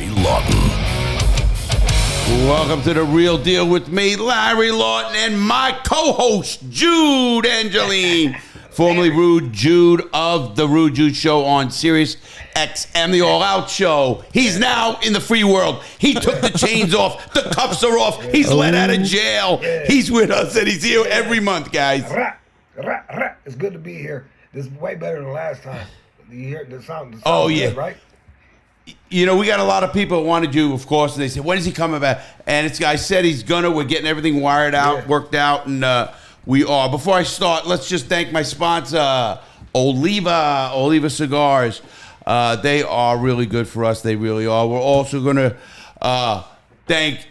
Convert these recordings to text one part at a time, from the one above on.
Larry Lawton. Welcome to The Real Deal with me, Larry Lawton, and my co-host, Jude Angeline, formerly Rude Jude of The Rude Jude Show on Sirius XM, the All Out Show. He's now in the free world. He took the chains off. The cuffs are off. He's let out of jail. He's with us, and he's here every month, guys. It's good to be here. This is way better than last time. You hear the sound yeah. Good, right? You know, we got a lot of people that wanted you, of course, and they said, when is he coming back? And this guy said he's we're getting everything wired out, worked out, and we are. Before I start, let's just thank my sponsor, Oliva Cigars. They are really good for us. They really are. We're also going to thank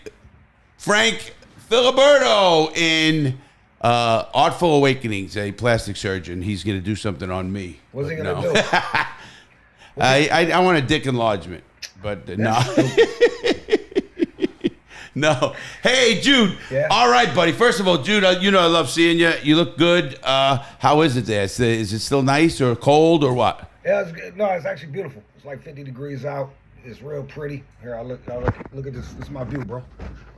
Frank Filiberto in Artful Awakenings, a plastic surgeon. He's going to do something on me. What's he going to do? I want a dick enlargement, but no. No. Hey, Jude. Yeah. All right, buddy. First of all, Jude, you know I love seeing you. You look good. How is it there? Is it still nice or cold or what? Yeah, it's actually beautiful. It's like 50 degrees out. It's real pretty. Here, I look at this. This is my view, bro.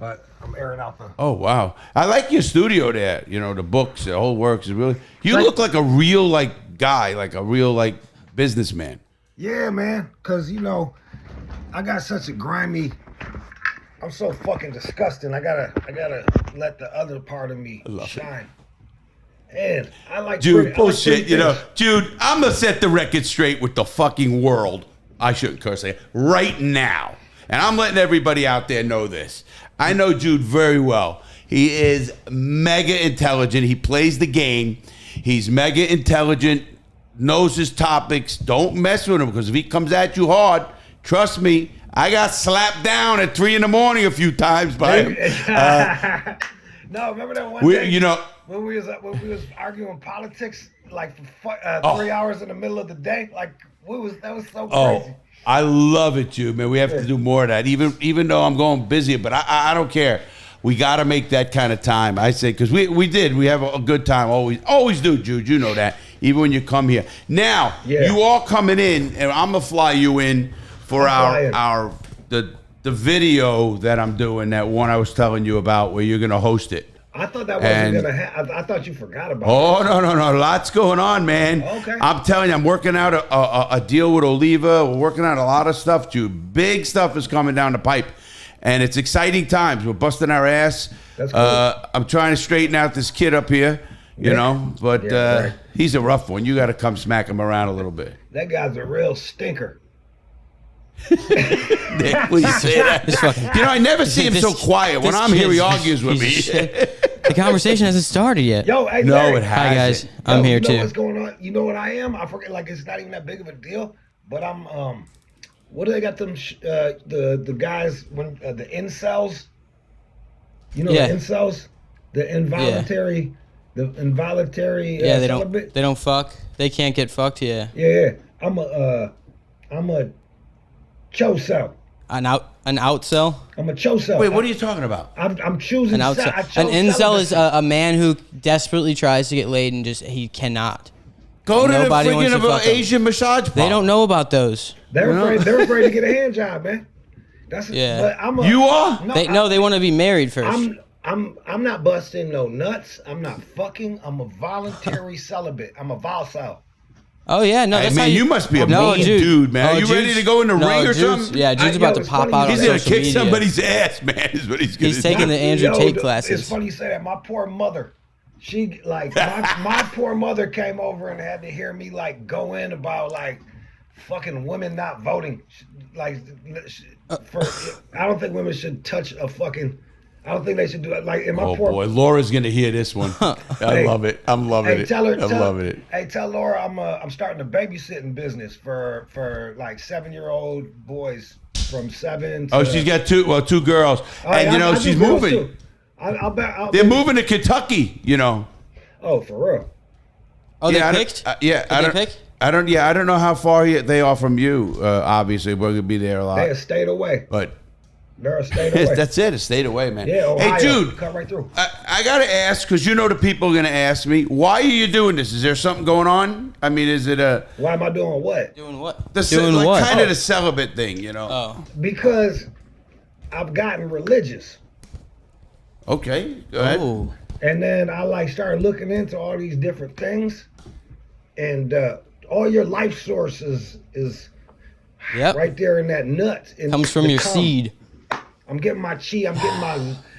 But I'm airing out the. Oh wow, I like your studio there. You know, the books, the whole works is really. You look like a real guy, like a real businessman. Yeah, man. Cause I got such a grimy. I'm so fucking disgusting. I gotta let the other part of me shine. And I like Jude, bullshit. Jude, I'm gonna set the record straight with the fucking world. I shouldn't curse it right now, and I'm letting everybody out there know this. I know Jude very well. He is mega intelligent. He plays the game. He's mega intelligent. Knows his topics. Don't mess with him, because if he comes at you hard, trust me, I got slapped down at 3 a.m. a few times by him. No, remember that one day when we was arguing politics for 3 hours in the middle of the day? That was so crazy. Oh, I love it, Jude, man. We have to do more of that. Even though I'm going busy, but I don't care. We got to make that kind of time. I say, because we did. We have a good time. Always do, Jude. You know that. Even when you come here. Now, you all coming in, and I'm gonna fly you in for the video that I'm doing. That one I was telling you about, where you're gonna host it. I thought that wasn't gonna happen. I thought you forgot about it. Oh, no. Lots going on, man. Okay. I'm telling you, I'm working out a deal with Oliva. We're working out a lot of stuff, Jude. Big stuff is coming down the pipe. And it's exciting times. We're busting our ass. That's cool. I'm trying to straighten out this kid up here, but right. He's a rough one. You got to come smack him around a little bit. That guy's a real stinker. Nick, please say that. I never see him so quiet. When I'm here, he argues with me. The conversation hasn't started yet. Yo, hey, no, Larry. it hasn't. Hi, guys. I'm here, too. What's going on? You know what I am? I forget, it's not even that big of a deal, but I'm, what do they got them, the guys, when the incels? The incels? The involuntary, they don't fuck. They can't get fucked, yeah. Yeah. I'm a chocel. An outcel? I'm a chocel. Wait, what are you talking about? I'm choosing an outcel. An incel is a man who desperately tries to get laid and he cannot. Go to the freaking Asian massage parlor. They don't know about those. They're afraid to get a hand job, man. But you are? No, they want to be married first. I'm not busting no nuts. I'm not fucking. I'm a voluntary celibate. I'm a volcel. Oh yeah, no. That's man, you must be a mean dude, man. Are you ready to go in the ring or something? Yeah, Jude's about to pop out. He's gonna kick somebody's ass, man. Is what he's gonna do. He's taking the Andrew Tate classes. It's funny you say that. My poor mother. She my poor mother came over and had to hear me go in about fucking women not voting. I don't think women should touch a fucking. I don't think they should do it. Boy, Laura's gonna hear this one. I love it. I'm loving it. I'm loving it. Hey, tell Laura I'm starting a babysitting business for 7-year-old boys from 7 to. Oh, she's got two girls, and she's moving. They're moving to Kentucky. Oh, for real? Oh, they picked? I don't know how far they are from you. Obviously, we're gonna be there a lot. They're a state away. But they're a state away. That's it, a state away, man. Yeah, Ohio. Hey, Jude. Cut right through. I got to ask, because you know the people are going to ask me, why are you doing this? Is there something going on? I mean, is it a... Why am I doing what? Doing what? Doing like what? Kind of the celibate thing, you know? Oh. Because I've gotten religious. Okay, go ahead. Oh. And then I like started looking into all these different things. And all your life sources is right there in that nut. Comes from your seed. I'm getting my chi.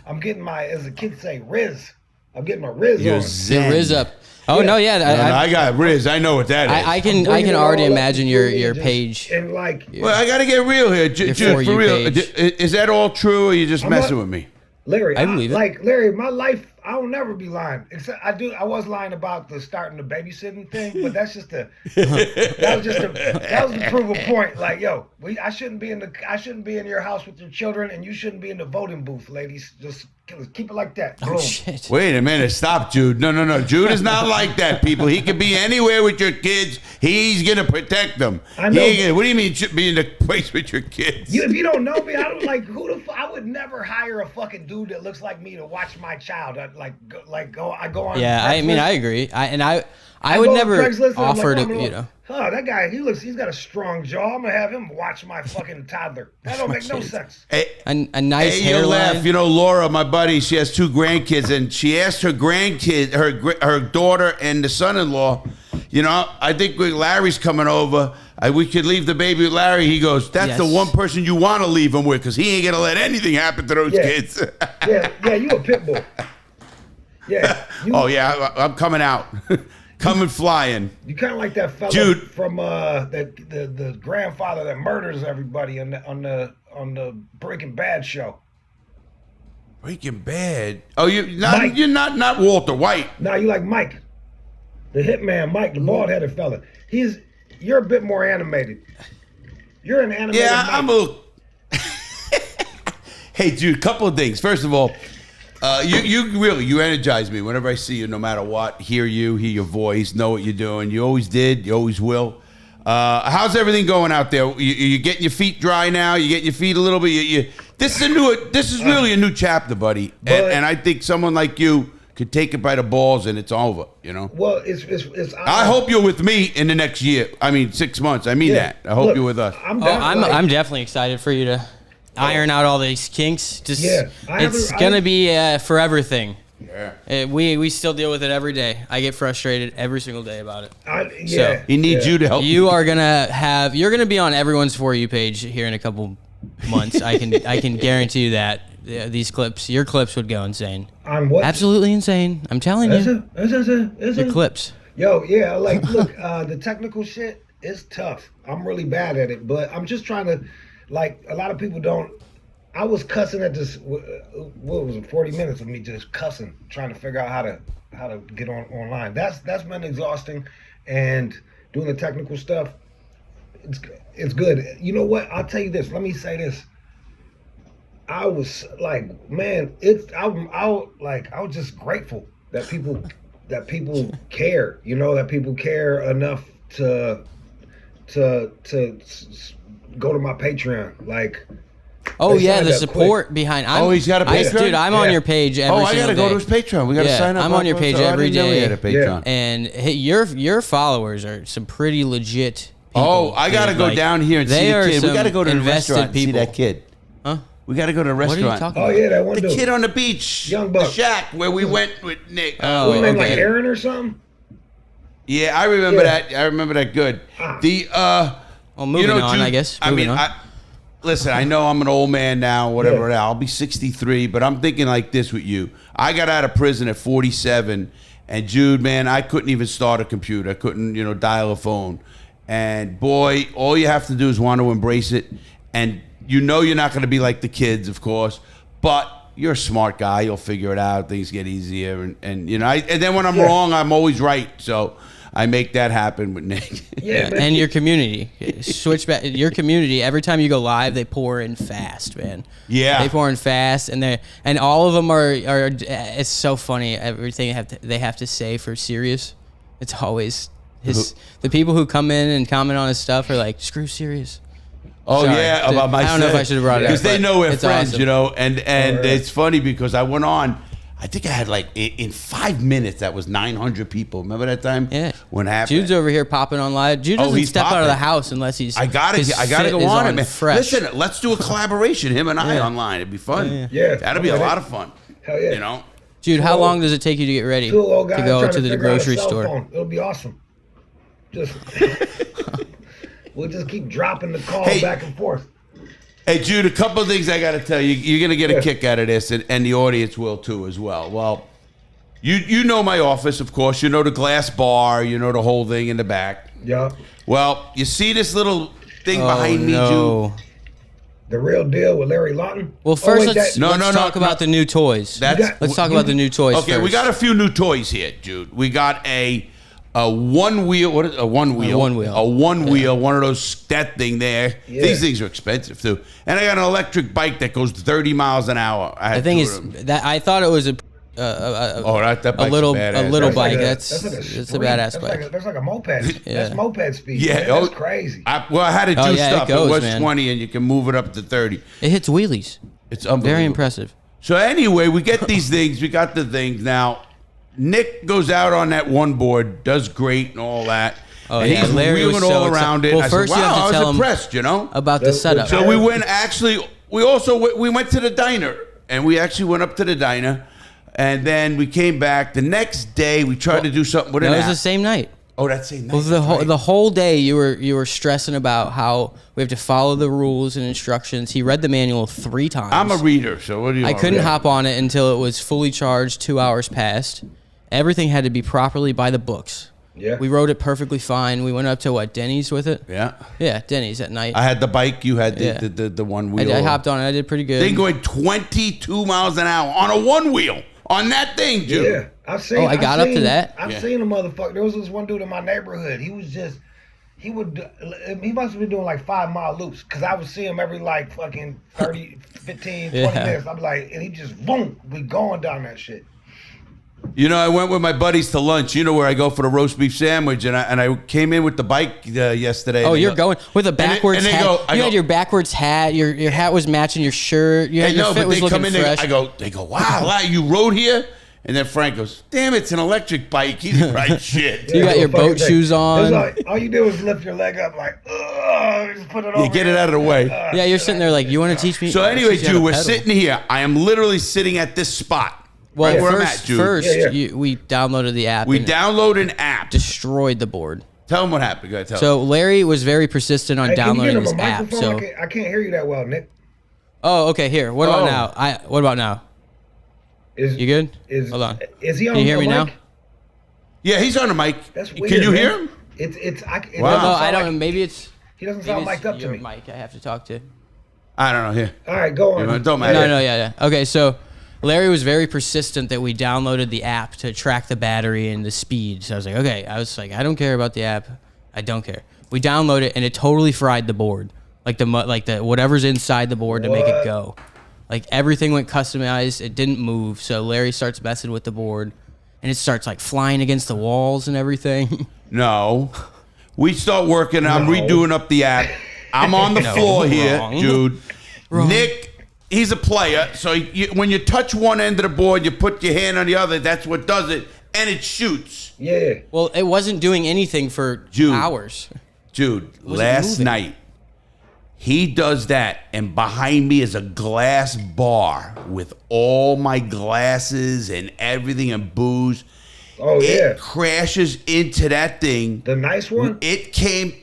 I'm getting my, as the kids say, riz. I'm getting my riz on. Your riz up. Oh no, yeah. I got riz. I know what that is. I can already imagine your page. And like, well, I got to get real here, Jude. For real, is that all true, or are you just messing with me? Larry, I believe it. Like Larry, my life, I will never be lying. Except I was lying about the starting the babysitting thing, but that's just that was to prove a point. Like, yo, I shouldn't be in your house with your children, and you shouldn't be in the voting booth, ladies. Just keep it like that. Oh, shit. Wait a minute, stop, Jude. No. Jude is not like that, people. He could be anywhere with your kids. He's gonna protect them. I know. What do you mean be in the place with your kids? If you don't know me, I don't like I would never hire a fucking dude that looks like me to watch my child. I go on. Yeah, I mean, I agree. I would never offer to, Oh, that guy, he's got a strong jaw. I'm gonna have him watch my fucking toddler. That don't make no sense. A nice hairline. Laugh. You know, Laura, my buddy, she has 2 grandkids, and she asked her grandkid, her daughter, and the son-in-law. You know, I think Larry's coming over. We could leave the baby with Larry. He goes, that's the one person you want to leave him with, because he ain't gonna let anything happen to those kids. yeah, you a pit bull. Yeah. I'm coming out. Coming flying. You kind of like that fella Jude from the grandfather that murders everybody on the Breaking Bad show. Breaking Bad. Oh, you're not Walter White. No, you like Mike, the hitman, Mike, the bald-headed fella. You're a bit more animated. You're an animated. Yeah, Mike. I'm a little. Hey, Jude, couple of things. First of all, you energize me whenever I see you, no matter what. Hear your voice, know what you're doing. You always did. You always will. How's everything going out there? You getting your feet dry now? You getting your feet a little bit? This is really a new chapter, buddy. And I think someone like you could take it by the balls and it's over. You know. Well, it's I hope you're with me in the next year. I mean, 6 months. I mean that. I hope you're with us. I'm definitely excited for you to iron out all these kinks. It's gonna be a forever thing. Yeah. We still deal with it every day. I get frustrated every single day about it. So he needs you to help. You're gonna be on everyone's For You page here in a couple months. I can guarantee you that. These clips, your clips would go insane. On what? Absolutely insane. I'm telling you. The clips. Yo, yeah, like look, the technical shit is tough. I'm really bad at it, but I'm just trying to. Like, a lot of people don't. I was cussing at this. What was it? 40 minutes of me just cussing, trying to figure out how to get online. That's been exhausting, and doing the technical stuff. It's good. You know what? I'll tell you this. Let me say this. I was like, man, I was just grateful that people care. You know, that people care enough to go to my Patreon, like. Oh yeah, the support behind. He's got a Patreon, dude. I'm on your page every single day. I gotta go to his Patreon. We gotta sign up. I'm on your page every day. I didn't know he had a Patreon. And your followers are some pretty legit people. Oh, I gotta go down here and see the kid. We gotta go to the restaurant and see that kid. Huh? We gotta go to the restaurant. What are you talking about? Oh yeah, that one the dude. kid on the beach, Young Buck, the shack where we went with Nick. What name, like Aaron or something? Yeah, I remember that. I remember that good. Moving on, I guess. Listen, I know I'm an old man now, whatever. I'll be 63, but I'm thinking like this with you. I got out of prison at 47, and Jude, man, I couldn't even start a computer. I couldn't, dial a phone. And boy, all you have to do is want to embrace it. And you're not going to be like the kids, of course, but you're a smart guy. You'll figure it out. Things get easier. And then when I'm wrong, I'm always right. So I make that happen with Nick. And your community. Switch back. Your community, every time you go live, they pour in fast, man. Yeah. They pour in fast, and all of them are it's so funny. Everything they have to say for Sirius, it's always the people who come in and comment on his stuff are like, screw Sirius. Oh, sorry. yeah, about my I don't know if I should have brought it up. Because they know we're friends, awesome. And it's funny because I went on. I think I had like in 5 minutes that was 900 people. Remember that time? Yeah. When happened? Jude's over here popping on live. Jude doesn't step out of the house unless he's. I gotta go on it, man. Fresh. Listen, let's do a collaboration, him and I online. It'd be fun. Yeah. That'd be a lot of fun. Hell yeah. You know. Jude, how long does it take you to get ready to go to the grocery store? It'll be awesome. Just we'll just keep dropping the call back and forth. Hey, Jude, a couple of things I got to tell you. You're going to get a kick out of this, and the audience will too as well. Well, you know my office, of course. You know the glass bar. You know the whole thing in the back. Yeah. Well, you see this little thing behind me, Jude? The real deal with Larry Lawton? Well, first let's talk about the new toys. Let's talk about the new toys Okay, first. we got a few new toys here, Jude. We got a one wheel. What is a one wheel? A one wheel. One of those that thing there. Yeah. These things are expensive too. And I got an electric bike that goes 30 miles an hour. The thing is that I thought it was a little bike. That's a badass bike. That's like a moped. That's moped speed. Yeah, that's crazy. I had it juiced up. It was 20, and you can move it up to 30. It hits wheelies. It's unbelievable. Very impressive. So anyway, we get these things. We got the things now. Nick goes out on that one board, does great and all that. Oh, and he's Larry wheeling all around it. Well, I first said, wow, you have to tell I was impressed, you know? About the setup. So we went, we went to the diner, and we actually went up to the diner, and then we came back. The next day, we tried to do something with it. It was the same night. Oh, that same night. Well, the whole day you were stressing about how we have to follow the rules and instructions. He read the manual 3 times. I'm a reader, so what do you want? I couldn't hop on it until it was fully charged. 2 hours passed. Everything had to be properly by the books. Yeah. We rode it perfectly fine. We went up to Denny's with it. Yeah. Yeah, Denny's at night. I had the bike. You had the one wheel. I hopped on it. I did pretty good. Thing going 22 miles an hour on a one wheel on that thing, dude. Yeah, I've seen. I got up to that. I've seen a motherfucker. There was this one dude in my neighborhood. He must have been doing like 5-mile loops because I would see him every like fucking 30, 15, 20 minutes. I'm like, and he just boom, we going down that shit. You know, I went with my buddies to lunch. You know where I go for the roast beef sandwich, and I came in with the bike yesterday. Oh, you're going with a backwards hat. You had your backwards hat. Your hat was matching your shirt. Your fit was looking fresh. They go, wow, you rode here? And then Frank goes, damn, it's an electric bike. He's right shit. You got your boat shoes on. Like, all you do is lift your leg up like, just put it over. You get it out of the way. Yeah, you're sitting there like, you want to teach me? So anyway, Jude, we're sitting here. I am literally sitting at this spot. Well, right first, we downloaded the app. We downloaded an app. Destroyed the board. Tell him what happened. Go ahead, tell So Larry was very persistent on downloading this app. So I can't hear you that well, Nick. Oh, okay. Here. What about now? What about now? You good? Hold on. Is he on? Can you hear me now? Yeah, he's on the mic. That's weird. Can you hear him? Wow. No, I don't know. Maybe it's. He doesn't sound mic'd up to me. Mic. I have to talk to. I don't know. Here. All right, go on. Don't matter. No. Yeah. Okay, so. Larry was very persistent that we downloaded the app to track the battery and the speed. So I was like, okay. I was like, I don't care about the app. I don't care. We downloaded it and it totally fried the board, like the whatever's inside the board to make it go. Like everything went customized. It didn't move. So Larry starts messing with the board, and it starts like flying against the walls and everything. No, we start working. I'm redoing up the app. I'm on the floor here, Jude. Nick. He's a player, so when you touch one end of the board, you put your hand on the other. That's what does it, and it shoots. Yeah. Well, it wasn't doing anything for hours. Jude, last night, he does that, and behind me is a glass bar with all my glasses and everything and booze. Oh, It crashes into that thing. The nice one? It came...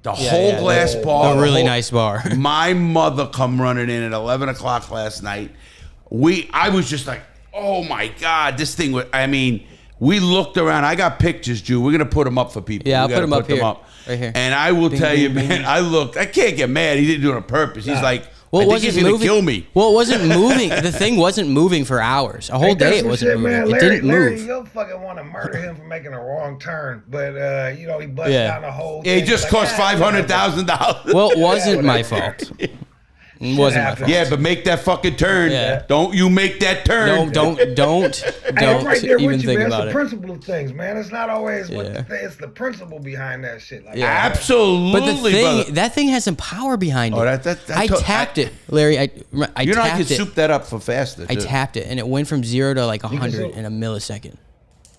The whole glass bar. A really nice bar. My mother come running in at 11 o'clock last night. I was just like, oh my God, this thing was, we looked around. I got pictures, Jude. We're going to put them up for people. Yeah, I'll put them up here. Right here. And I will tell you, man, I can't get mad. He didn't do it on purpose. He's like, I think he's going to kill me. Well, it wasn't moving. The thing wasn't moving for hours. A whole day it wasn't moving. Man, it didn't Larry, move. You'll fucking want to murder him for making a wrong turn. But, he busted down the whole thing. It just cost $500,000. Well, it wasn't my fault. It wasn't my fault. Yeah, but make that fucking turn. Yeah. Don't you make that turn. Don't I'm right there even with you, think man. about It's the it. principle of things, man. It's not always it's the principle behind that shit. Like, Absolutely. But the thing, brother. that thing has some power behind it. Oh, I tapped it, Larry. I you know I tapped can it. soup that up for faster. I tapped it, and it went from 0 to like 100 soup. in a millisecond.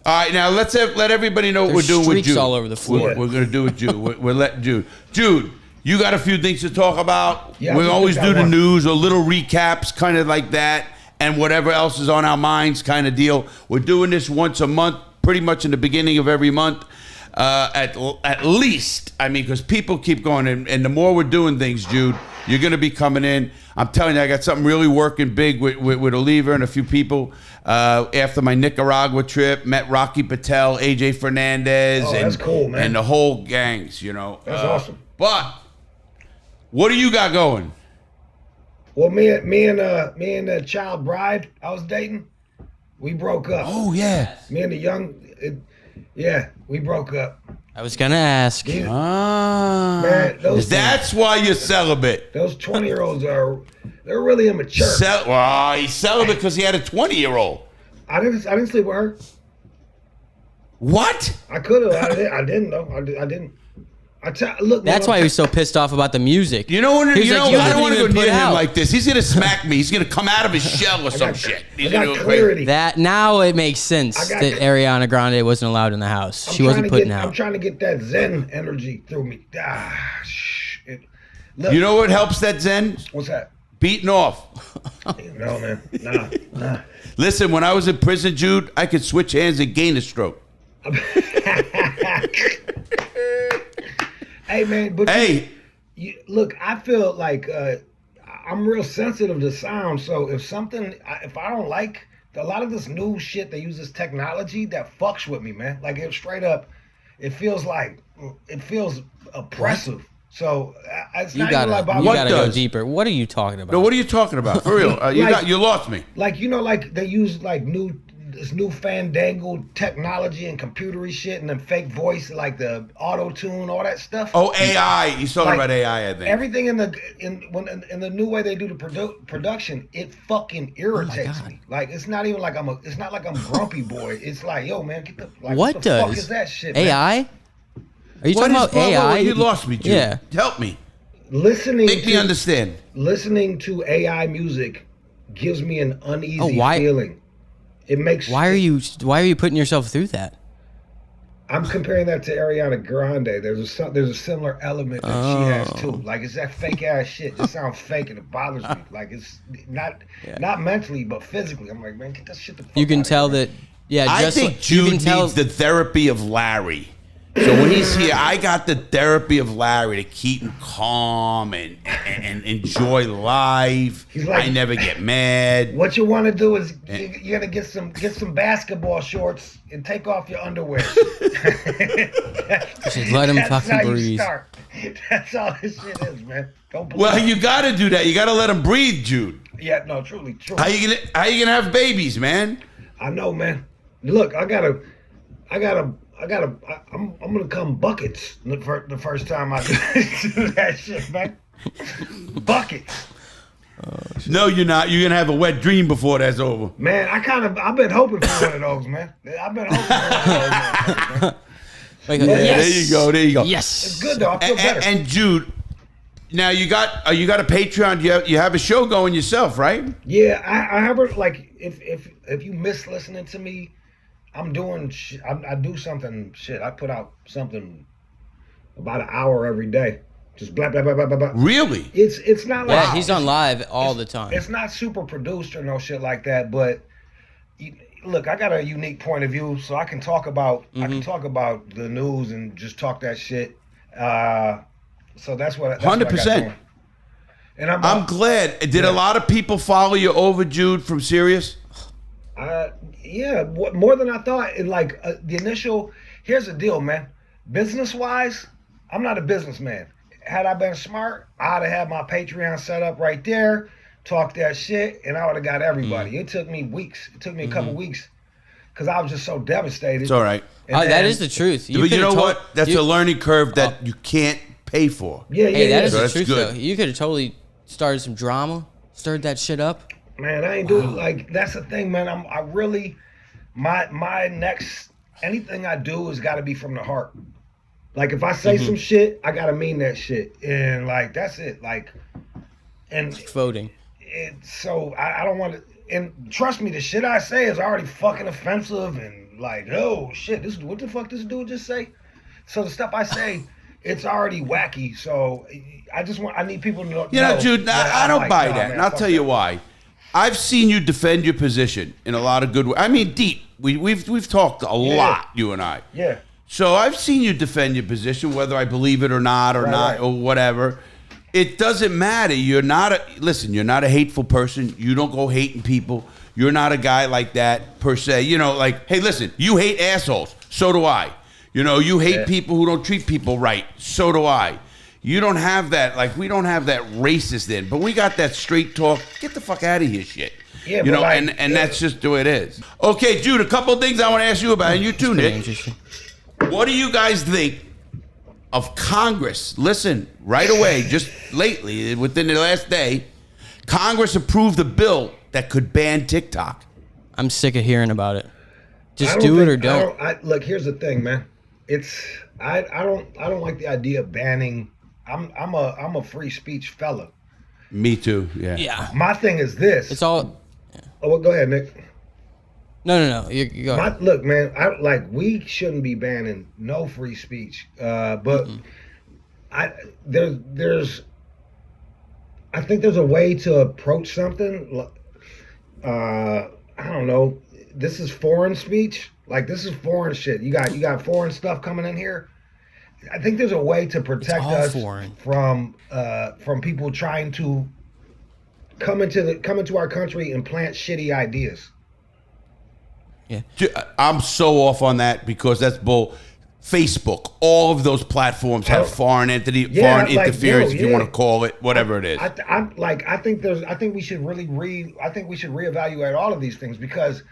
All right, now let everybody know what There's we're doing with streaks Jude. all over the floor. We're going to do with Jude. We're letting Jude. Jude, you got a few things to talk about. Yeah, we always do the one. news or little recaps, kind of like that, and whatever else is on our minds, kind of deal. We're doing this once a month, pretty much in the beginning of every month, at least. I mean, because people keep going, and the more we're doing things, Jude, you're going to be coming in. I'm telling you, I got something really working big with Oliva and a few people. After my Nicaragua trip, met Rocky Patel, AJ Fernandez, that's cool, man. and the whole gangs, you know. That's awesome. But what do you got going? Well, me and the child bride I was dating, we broke up. Oh yeah. Me and the young, we broke up. I was gonna ask. Yeah. Man, that's why you're celibate. Those 20-year-olds they're really immature. Well, he's celibate because he had a 20-year-old. I didn't sleep with her. What? I could have. I didn't though. I didn't. Look. That's why he was so pissed off about the music. You know, He was like, you I don't haven't want to go even put near him out. like this. He's gonna smack me. He's gonna come out of his shell or some shit. I got clarity. That now it makes sense that Ariana Grande wasn't allowed in the house. She wasn't putting out. I'm trying to get that Zen energy through me. Shit. Look, You know what helps that Zen? what's that? Beating off. No, man. Nah. Listen, when I was in prison, Jude, I could switch hands and gain a stroke. Hey, man. But Hey. look, I feel like I'm real sensitive to sound. So if I don't like a lot of this new shit, they use this technology that fucks with me, man. Like it straight up, it feels oppressive. So it's You not gotta, even like about you What gotta does? go deeper. What are you talking about? No, what are you talking about? For real. You lost me. like like they use like this new fandangled technology and computery shit and then fake voice like the auto tune, all that stuff. Oh, AI. He's talking Like, about AI, I think. Everything in the new way they do the production, it fucking irritates me. Like it's not even like it's not like I'm grumpy boy. It's like, yo, man, get the like, what the does fuck is that shit? Man? AI? Are you What talking is- about AI? You lost me, Jude. Yeah. Help me. Listening Make me understand. Listening to AI music gives me an uneasy why- feeling. It makes. Why are you putting yourself through that? I'm comparing that to Ariana Grande. There's a similar element that she has too. Like it's that fake ass shit. It just sounds fake and it bothers me. Like it's not mentally but physically. I'm like, man, get that shit the fuck You can out of tell here. that. Yeah, I just think like, you Jude can tell. needs the therapy of Larry. So when he's here, I got the therapy of Larry to keep him calm and enjoy life. He's like- I never get mad. What you want to do is you gotta get some basketball shorts and take off your underwear. Just let him That's fucking how you breathe. start. That's all this shit is, man. Don't believe Well, you got to do that. You got to let him breathe, Jude. Yeah, no, truly. How you gonna have babies, man? I know, man. Look, I'm gonna come buckets the first time I do that shit, man. Buckets. No, you're not. You're gonna have a wet dream before that's over. Man, I've been hoping for one of those, man. I've been hoping for one of those, man. Like, Yeah, yes. There you go. Yes. It's good though. I feel better. And Jude, now you got a Patreon. You have a show going yourself, right? Yeah, I have like if you miss listening to me, I'm doing I do something shit. I put out something about an hour every day. Just blah blah blah blah blah blah. Really? It's not like Yeah, he's on live all the time. It's not super produced or no shit like that, but look, I got a unique point of view, so I can talk about the news and just talk that shit. So that's what 100%. And I'm glad. Did a lot of people follow you over, Jude, from Sirius? Yeah, more than I thought. Like the initial. Here's the deal, man. Business wise, I'm not a businessman. Had I been smart, I'd have had my Patreon set up right there, talk that shit, and I would have got everybody. It took me weeks. It took me a couple weeks because I was just so devastated. It's all right. That is the truth. But you know what? That's a learning curve that you can't pay for. Yeah. Hey, that is So the that's truth, good. though. You could have totally started some drama, stirred that shit up. Man, I ain't doing like that's the thing, man. I really my next anything I do has got to be from the heart. Like if I say some shit, I gotta mean that shit, and like that's it. Like, and voting. So I don't want to. And trust me, the shit I say is already fucking offensive, and like, oh shit, this what the fuck this dude just say? So the stuff I say, it's already wacky. So I need people to know. You know, Jude, I don't buy that, and I'll tell you why. I've seen you defend your position in a lot of good ways. I mean, deep. We've talked a lot, you and I. Yeah. So I've seen you defend your position, whether I believe it or not, or whatever. It doesn't matter. You're not a hateful person. You don't go hating people. You're not a guy like that per se. You know, like, hey, listen, you hate assholes. So do I. You know, you hate people who don't treat people right. So do I. You don't have that, like, we don't have that racist in, but we got that straight talk. Get the fuck out of here shit. Yeah, you know, like, and that's just the way it is. Okay, Jude, a couple of things I want to ask you about, and you too, Nick. What do you guys think of Congress? Listen, right away, just lately, within the last day, Congress approved a bill that could ban TikTok. I'm sick of hearing about it. Just do it or don't. Look, here's the thing, man. I don't like the idea of banning. I'm a free speech fella. Me too. Yeah. Yeah. My thing is this. It's all. Yeah. Oh, well, go ahead, Nick. No. You go ahead. Look, man. We shouldn't be banning no free speech. But there's. I think there's a way to approach something. I don't know. This is foreign speech. Like, this is foreign shit. You got foreign stuff coming in here. I think there's a way to protect us from people trying to come into our country and plant shitty ideas. Yeah, I'm so off on that because that's bull. Facebook, all of those platforms have foreign interference, if you want to call it, whatever it is. I think we should reevaluate all of these things because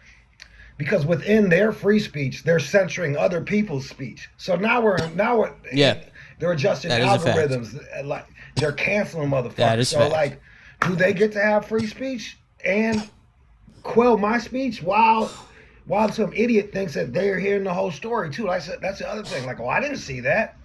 within their free speech, they're censoring other people's speech. So now we're they're adjusting algorithms, like they're canceling motherfuckers. That is so like, do they get to have free speech and quell my speech while some idiot thinks that they're hearing the whole story too? That's the other thing. Like, I didn't see that.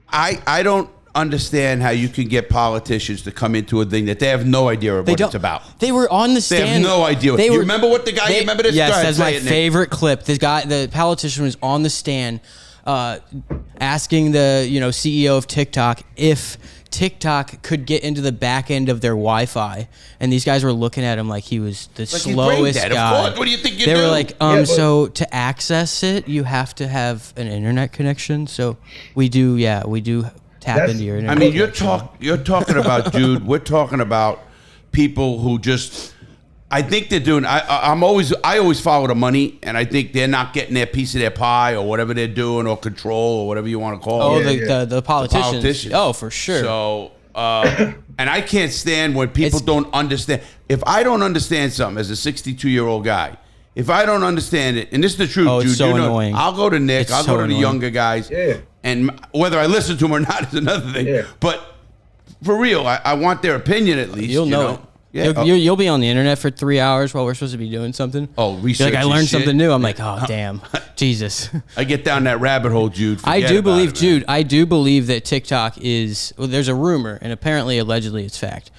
I don't understand how you can get politicians to come into a thing that they have no idea what it's about. They were on the stand. They have no idea. You remember what the guy? You remember this? Yes, that's my favorite clip. The politician was on the stand, asking the CEO of TikTok if TikTok could get into the back end of their Wi-Fi, and these guys were looking at him like he was the slowest guy. Of course. What do you think they were like, so to access it, you have to have an internet connection. So we do tap into your internet. I mean, you're talking about, Jude. We're talking about people who just. I think they're doing. I always follow the money, and I think they're not getting their piece of their pie or whatever they're doing or control or whatever you want to call it. The politicians. Oh, for sure. So, and I can't stand when people don't understand. If I don't understand something as a 62-year-old guy, if I don't understand it, and this is the truth, Jude, it's so annoying. I'll go to Nick. I'll go to the younger guys. Yeah. And whether I listen to them or not is another thing. Yeah. But for real, I want their opinion at least. You'll know it. Yeah. You'll be on the internet for 3 hours while we're supposed to be doing something. Oh, research. Like, I learned something new. I'm like, oh, damn. Jesus. I get down that rabbit hole, Jude. I do believe that TikTok is, there's a rumor, and apparently, allegedly, it's fact.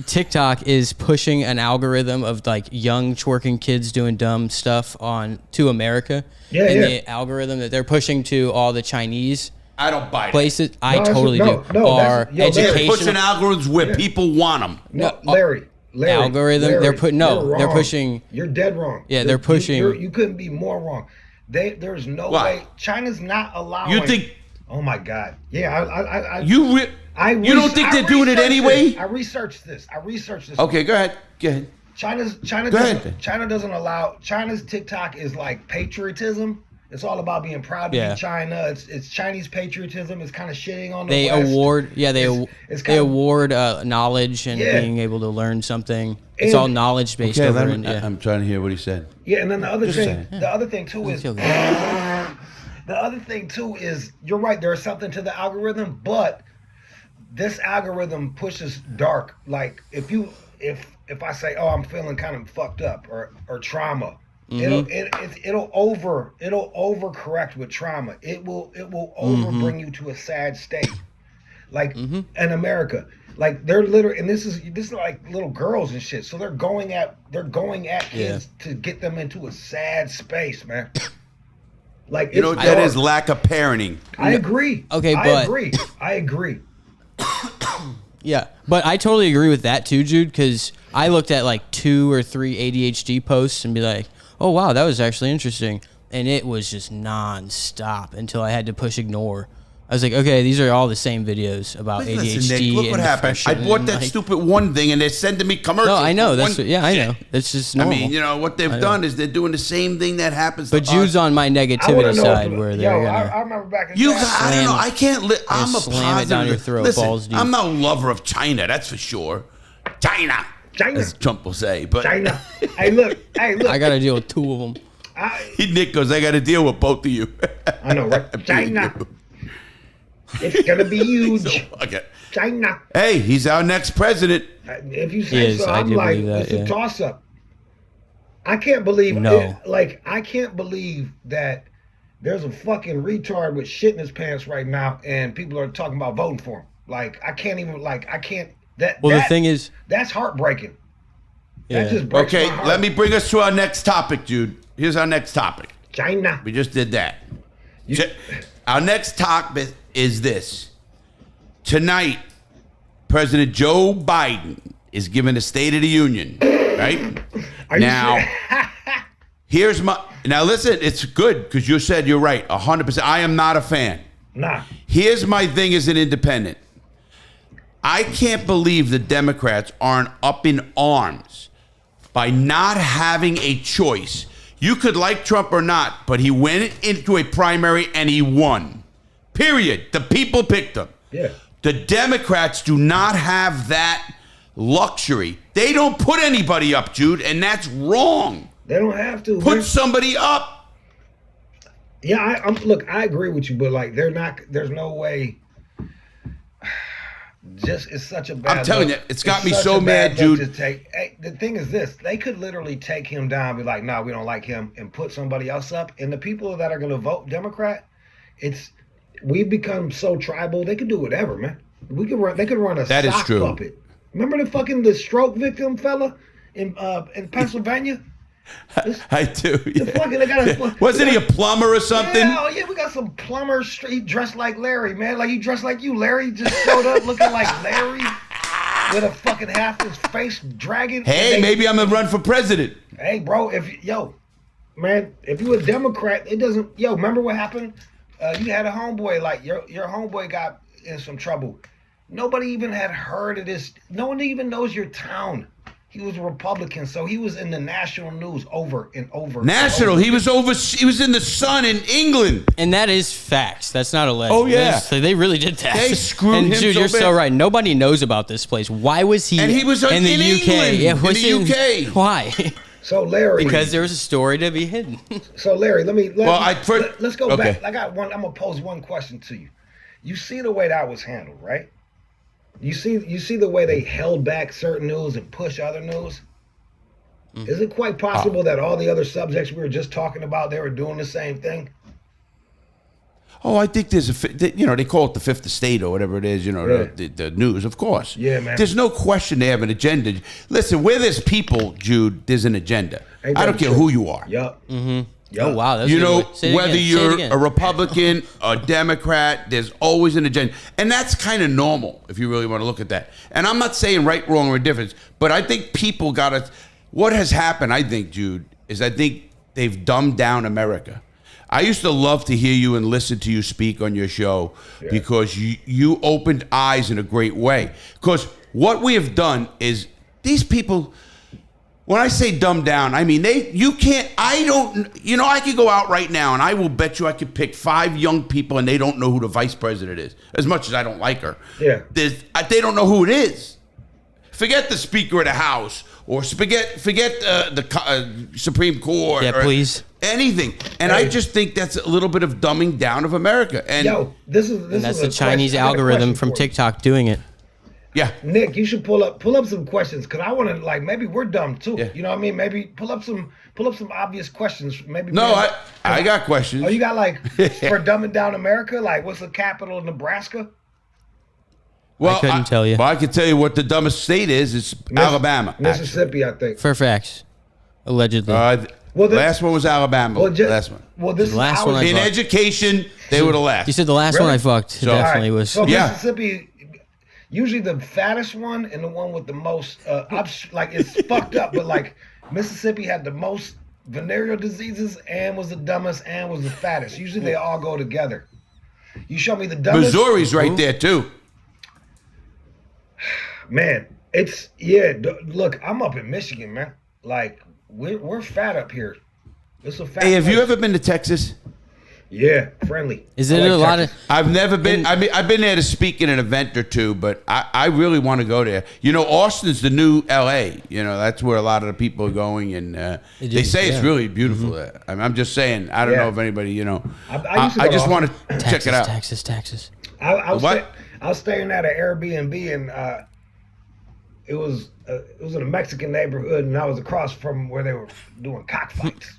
TikTok is pushing an algorithm of like young twerking kids doing dumb stuff to America. The algorithm that they're pushing to all the Chinese I don't buy places. I totally do. Are educational. They're pushing algorithms where people want them. No, Larry. Algorithm. They're pushing. You're dead wrong. Yeah, they're pushing. You couldn't be more wrong. There's no way. China's not allowing. You think? Oh my God. Yeah, you don't think they're doing it anyway? I researched this. Okay, go ahead. China doesn't allow. China's TikTok is like patriotism. It's all about being proud to be China. It's Chinese patriotism. It's kind of shitting on the West. They award knowledge and being able to learn something. It's all knowledge based. I'm trying to hear what he said. Yeah, and then the other thing too is you're right. There's something to the algorithm, but this algorithm pushes dark. Like if I say, oh, I'm feeling kind of fucked up or trauma, it'll overcorrect with trauma. It will over bring you to a sad state. Like in America, like they're literally, and this is like little girls and shit. So they're going at kids to get them into a sad space, man. Like that is lack of parenting. I agree. Okay, I agree. Yeah, but I totally agree with that too, Jude, because I looked at like 2 or 3 ADHD posts and be like, oh, wow, that was actually interesting. And it was just nonstop until I had to push ignore. I was like, okay, these are all the same videos about ADHD. Nick, look what happened. I bought that stupid one thing, and they're sending me commercials. No, I know. I know. It's just normal. I mean, what they've done is they're doing the same thing that happens to us. But Jude's on my negativity side where they're going to... I remember back in I don't know. I can't... I'm a slam it down your throat, Listen, balls deep. I'm no lover of China, that's for sure. China, as Trump will say. But China. Hey, look. I got to deal with 2 of them. Nick goes, I got to deal with both of you. I know, right? China. It's gonna be huge. China. Hey, he's our next president. If you say so, I'm like, it's a toss-up. I can't believe I can't believe that there's a fucking retard with shit in his pants right now, and people are talking about voting for him. Like, I can't even. The thing is, that's heartbreaking. Yeah. That just breaks my heart. Let me bring us to our next topic, Jude. Here's our next topic. China. We just did that. Our next topic is this. Tonight, President Joe Biden is giving a State of the Union, right? Now listen, it's good because you said you're right, 100%. I am not a fan. Nah. Here's my thing as an independent. I can't believe the Democrats aren't up in arms by not having a choice. You could like Trump or not, but he went into a primary and he won. Period. The people picked him. Yeah. The Democrats do not have that luxury. They don't put anybody up, Jude, and that's wrong. They don't have to. Put somebody up. Yeah, look, I agree with you, but like there's no way. Just it's such a bad. I'm telling you, it's got me so mad, Jude. The thing is this: they could literally take him down, and be like, "No, we don't like him," and put somebody else up. And the people that are going to vote Democrat, we've become so tribal. They could do whatever, man. They could run a sock puppet. Remember the stroke victim fella in Pennsylvania? I do. Yeah. Wasn't he a plumber or something? Yeah, we got some plumber. He dressed like Larry, man. Like he dressed like you. Larry just showed up looking like Larry with a fucking half his face dragging. Hey, maybe I'm gonna run for president. Hey, bro, if you a Democrat, it doesn't. Remember what happened? You had a homeboy. Like your homeboy got in some trouble. Nobody even had heard of this. No one even knows your town. He was a Republican, so he was in the national news over and over. National? He was in the Sun in England. And that is facts. That's not alleged. Oh, yeah. They really did that. They screwed him Jude, you're so right. Nobody knows about this place. Why was he, and he was in the UK? England, Yeah, in the UK. Why? So Larry, because there was a story to be hidden. So Larry, let's go okay. back. I'm gonna pose one question to you. You see the way that was handled, right? You see the way they held back certain news and push other news? Is it quite possible that all the other subjects we were just talking about, they were doing the same thing? Oh, I think there's they call it the fifth estate or whatever it is, the news, of course. Yeah, man. There's no question they have an agenda. Listen, where there's people, Jude, there's an agenda. I don't care who you are. Yup. Mm-hmm. Oh, wow. That's whether you're a Republican, a Democrat, there's always an agenda. And that's kind of normal if you really want to look at that. And I'm not saying right, wrong, or indifference, but I think people got to... What has happened, I think, Jude, is I think they've dumbed down America. I used to love to hear you and listen to you speak on your show because you opened eyes in a great way. Because what we have done is these people... When I say dumbed down, I mean, I could go out right now and I will bet you I could pick 5 young people and they don't know who the vice president is, as much as I don't like her. Yeah. They don't know who it is. Forget the Speaker of the House or forget the Supreme Court. Yeah, please. Anything. And I just think that's a little bit of dumbing down of America. And that's the Chinese algorithm from TikTok doing it. Yeah, Nick, you should pull up some questions because I want to maybe we're dumb too. Yeah. You know what I mean? Maybe pull up some obvious questions. Maybe. No, I got questions. Oh, you got for dumbing down America? Like, what's the capital of Nebraska? Well, I couldn't tell you. Well, I can tell you what the dumbest state is. It's Alabama, Mississippi, actually. I think. For facts, allegedly. The last one was Alabama. Last one. Well, this last one in education, they were the last. You said the last one I fucked. Definitely was. So Mississippi. Usually the fattest one and the one with the most, it's fucked up, but Mississippi had the most venereal diseases and was the dumbest and was the fattest. Usually they all go together. You show me the dumbest. Missouri's right there too. Man, look, I'm up in Michigan, man. We're fat up here. It's a fat Hey, have place. you ever been to Texas? Yeah, friendly. Is it a lot of? I've never been. I've been there to speak in an event or two, but I really want to go there. Austin's the new L.A. That's where a lot of the people are going, and they say it's really beautiful there. I'm just saying. I don't know if anybody. I just want to check it out. Texas. I was staying at an Airbnb, and it was in a Mexican neighborhood, and I was across from where they were doing cockfights.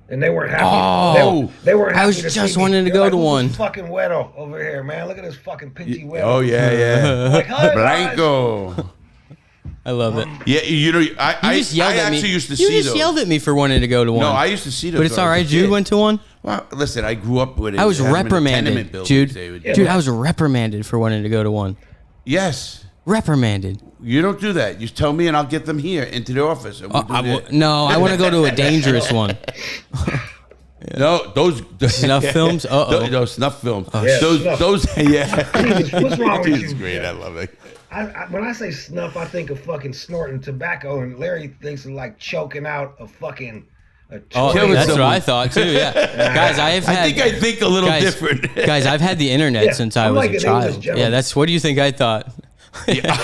And they weren't happy. Oh, they weren't happy. I was just wanting to go to one. Fucking weirdo over here, man. Look at this fucking pinchy weirdo. Oh yeah. Hey, Blanco. I love it. Yeah, I just yelled at me. used to see those. You just yelled at me for wanting to go to one. No, I used to see those. But it's all right. Jude went to one. Well, listen, I grew up with it. I was reprimanded, Jude. I was reprimanded for wanting to go to one. Yes. Reprimanded. You don't do that. You tell me, and I'll get them here into the office. No, I want to go to a dangerous one. No, those snuff films. Those snuff films. Oh, yeah, those. Yeah. What's wrong with you? It's great. I love it. When I say snuff, I think of fucking snorting tobacco, and Larry thinks of choking out a fucking. That's what I thought too. Yeah, guys, I think a little different. Guys, I've had the internet since I was a child. Yeah, that's. What do you think I thought? Yeah.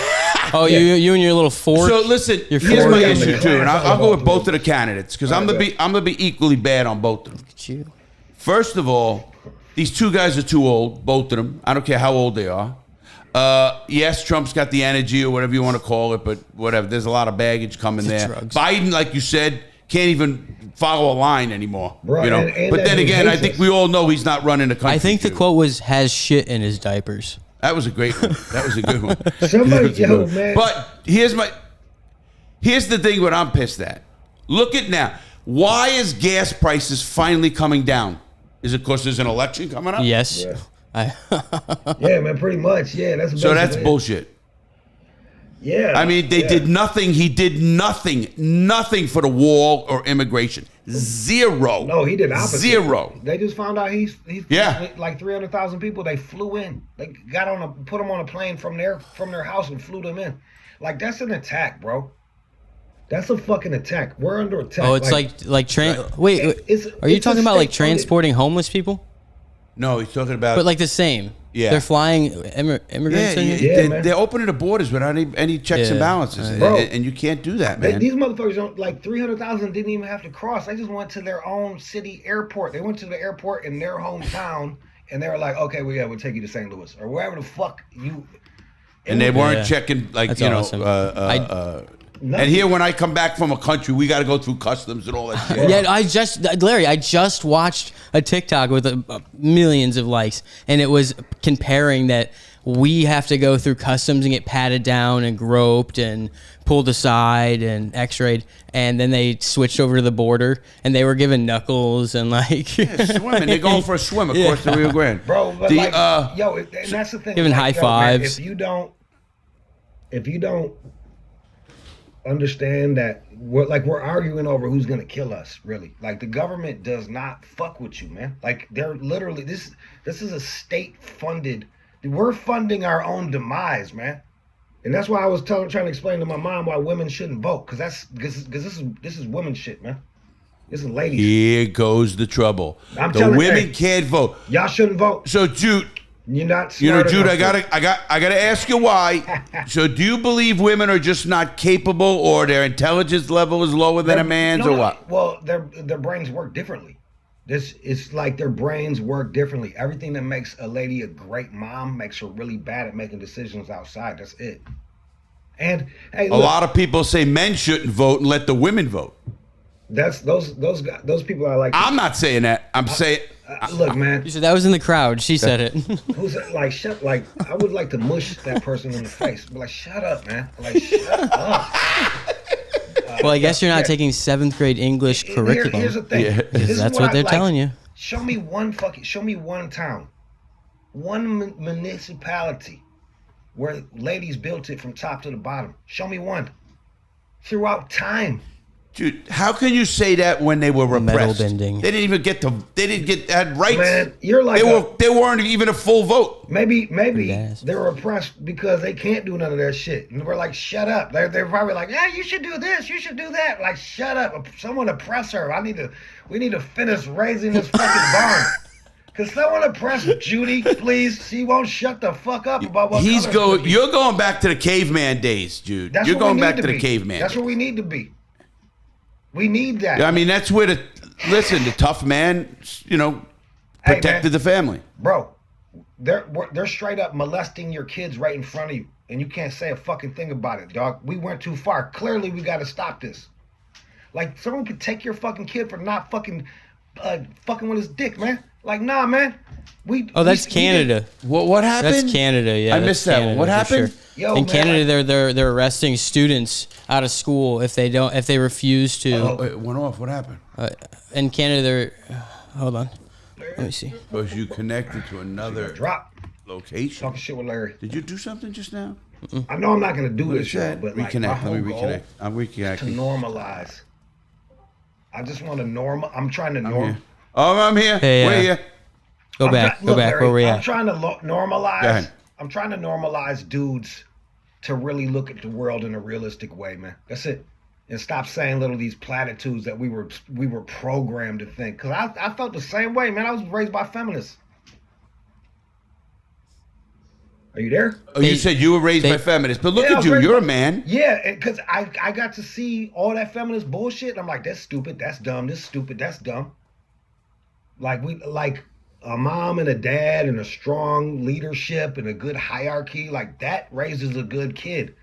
Oh, you and your little fork. So listen, here's my issue too, and I'll go with both of the candidates because I'm gonna be equally bad on both of them. First of all, these two guys are too old, both of them. I don't care how old they are. Yes, Trump's got the energy or whatever you want to call it, but whatever. There's a lot of baggage coming there. Drugs. Biden, like you said, can't even follow a line anymore. Bro, and but then again, I think we all know he's not running the country. I think the quote was "has shit in his diapers." That was a great one. That was a good one. Man. But here's the thing what I'm pissed at. Look at now. Why is gas prices finally coming down? Is it because there's an election coming up? Yes. Yeah, man, pretty much. Yeah, that's bullshit. Yeah. I mean, they did nothing. He did nothing for the wall or immigration. Zero. No, he did opposite. Zero. They just found out he's like 300,000 people. They flew in. They put them on a plane from their house and flew them in. That's an attack, bro. That's a fucking attack. We're under attack. Oh, it's wait. Are you talking about transporting homeless people? No, he's talking about. But the same. Yeah. They're flying immigrants in here? They're opening the borders without any checks and balances. And you can't do that, man. These motherfuckers don't, 300,000 didn't even have to cross. They just went to their own city airport. They went to the airport in their hometown, and they were like, okay, we'll take you to St. Louis or wherever the fuck you. And they weren't checking, awesome. And here, when I come back from a country, we got to go through customs and all that shit. Yeah, Larry, I just watched a TikTok with millions of likes, and it was comparing that we have to go through customs and get patted down and groped and pulled aside and x-rayed, and then they switched over to the border, and they were given knuckles and swimming. They're going for a swim across the Rio Grande. Bro, but and that's the thing. Giving high fives. Man, if you don't understand that we're arguing over who's gonna kill us, really. The government does not fuck with you, man. They're literally this is a state funded. We're funding our own demise, man. And that's why I was trying to explain to my mom why women shouldn't vote, because this is women shit, man. This is ladies. Here goes the trouble. The women can't vote. Y'all shouldn't vote. So Jude, You're not. Jude, I gotta ask you why. So, do you believe women are just not capable, or their intelligence level is lower than a man's, or what? Well, their brains work differently. It's like their brains work differently. Everything that makes a lady a great mom makes her really bad at making decisions outside. That's it. And hey, look, a lot of people say men shouldn't vote and let the women vote. That's those people are like. I'm not saying that. I'm saying. Look, man. You said that was in the crowd. She said it. Who's that? Like shut? Like I would like to mush that person in the face. But like, shut up, man. Like, shut up. Well, I guess you're not taking 7th grade English curriculum. Here's the thing. Because that's what they're telling you. Show me one town, one municipality where ladies built it from top to the bottom. Show me one. Throughout time. Dude, how can you say that when they were repressed? Metal bending. They didn't even had rights. Man, you're like they weren't even a full vote. Maybe they're repressed because they can't do none of that shit. And we're like, shut up. They're probably like, yeah, you should do this, you should do that. Like, shut up. Someone oppress her. We need to finish raising this fucking barn. Can someone oppress Judy, please? She won't shut the fuck up about what You're going back to the caveman days, Jude. You're going back to the caveman. That's where we need to be. We need that. I mean, that's where the tough man, protected the family. Bro, they're straight up molesting your kids right in front of you, and you can't say a fucking thing about it, dog. We went too far. Clearly, we got to stop this. Like, someone could take your fucking kid for not fucking with his dick, man. Like, nah, man. That's Canada. What happened? That's Canada. Yeah, I missed that one. What happened? Sure. In Canada, they're arresting students out of school if they refuse to. It went off. What happened? In Canada, hold on. Let me see. Was you connected to another location? Talking shit with Larry. Did you do something just now? I know I'm not gonna do this shit, but reconnect. Let me reconnect. I'm reconnecting. To normalize. I just want to I'm trying to norm. I'm here. Hey, we're here. Go back. Larry, where we at? I'm trying to normalize. I'm trying to normalize dudes to really look at the world in a realistic way, man. That's it. And stop saying these platitudes that we were programmed to think. Because I felt the same way, man. I was raised by feminists. Are you there? Oh, you said you were raised by feminists. But look at you. You're a man. Yeah, because I got to see all that feminist bullshit. And I'm like, that's stupid. That's dumb. This stupid. That's dumb. Like a mom and a dad and a strong leadership and a good hierarchy, like that raises a good kid.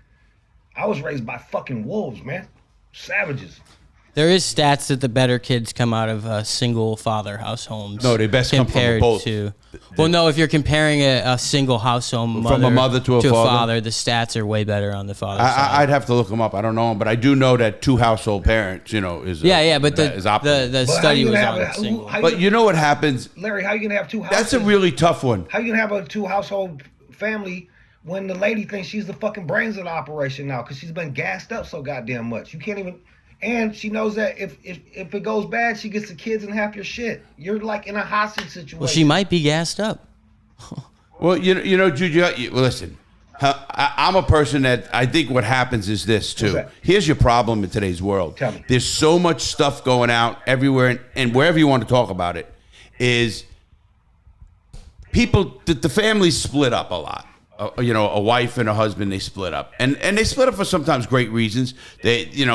I was raised by fucking wolves, man. Savages. There is stats that the better kids come out of single father house homes. No, they best come from both. Well, no, if you're comparing a single house home from a mother to a father, the stats are way better on the father side. side. I'd have to look them up. I don't know them, but I do know that 2 household parents, is but the study was on single. But you know what happens, Larry? How you gonna have 2 houses? That's a really tough one. How you gonna have a 2 household family when the lady thinks she's the fucking brains of the operation now because she's been gassed up so goddamn much? You can't even. And she knows that if it goes bad, she gets the kids and half your shit. You're like in a hostage situation. Well, she might be gassed up. Well, Juju, listen. I'm a person that I think what happens is this too. Here's your problem in today's world. Tell me. There's so much stuff going out everywhere, and wherever you want to talk about it, is people. The families split up a lot. A wife and a husband, they split up. And they split up for sometimes great reasons.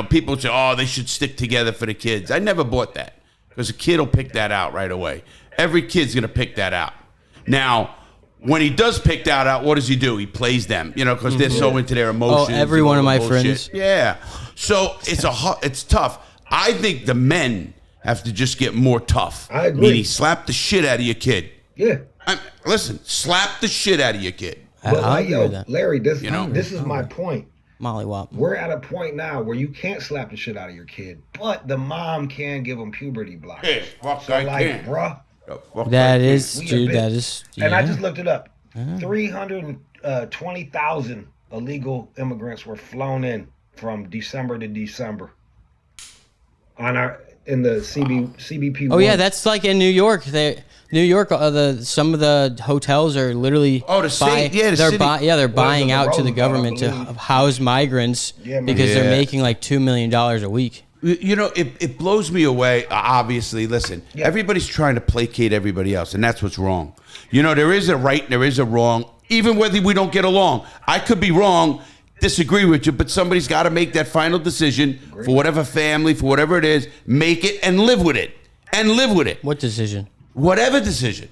People say, oh, they should stick together for the kids. I never bought that because a kid will pick that out right away. Every kid's going to pick that out. Now, when he does pick that out, what does he do? He plays them, because they're so into their emotions. Oh, every one of my friends. Yeah. So it's tough. I think the men have to just get more tough. I agree. Meaning slap the shit out of your kid. Yeah. Listen, slap the shit out of your kid. But Larry, this is my point. Mollywop. We're at a point now where you can't slap the shit out of your kid, but the mom can give them puberty blockers. Yeah, fuck, so bruh. That is, dude, that is. Yeah. And I just looked it up. 320,000 illegal immigrants were flown in from December to December in the CBP. Oh yeah, that's like in New York. New York, some of the hotels are literally the state, they're buying out to the government to house migrants because they're making like $2 million a week. You know, it blows me away. Obviously, listen, everybody's trying to placate everybody else, and that's what's wrong. You know, there is a right and there is a wrong, even whether we don't get along. I could be wrong, disagree with you, but somebody's got to make that final decision for whatever family, for whatever it is, make it and live with it. And live with it. What decision? Whatever decision.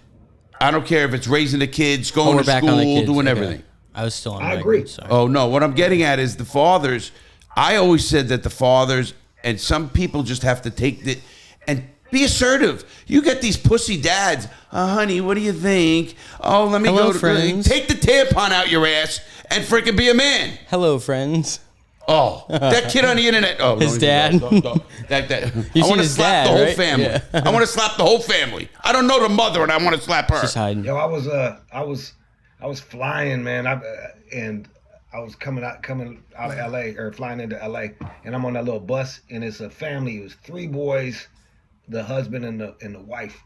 I don't care if it's raising the kids, going to school, doing everything. I was still on I agree. Sorry. Oh, no. What I'm getting at is the fathers. I always said that the fathers, and some people just have to take it and be assertive. You get these pussy dads. Honey, what do you think? Oh, let me Hello, go. friends. Take the tampon out your ass and freaking be a man. Hello, friends. Oh, that kid on the internet. Oh, His dad. That, You I want to seen his slap dad, the whole right? family. Yeah. I want to slap the whole family. I don't know the mother, and I want to slap her. Just hiding. Yo, I was flying, man. I was coming out of LA, or flying into LA, and I'm on that little bus, and it's a family. It was 3 boys, the husband and the wife.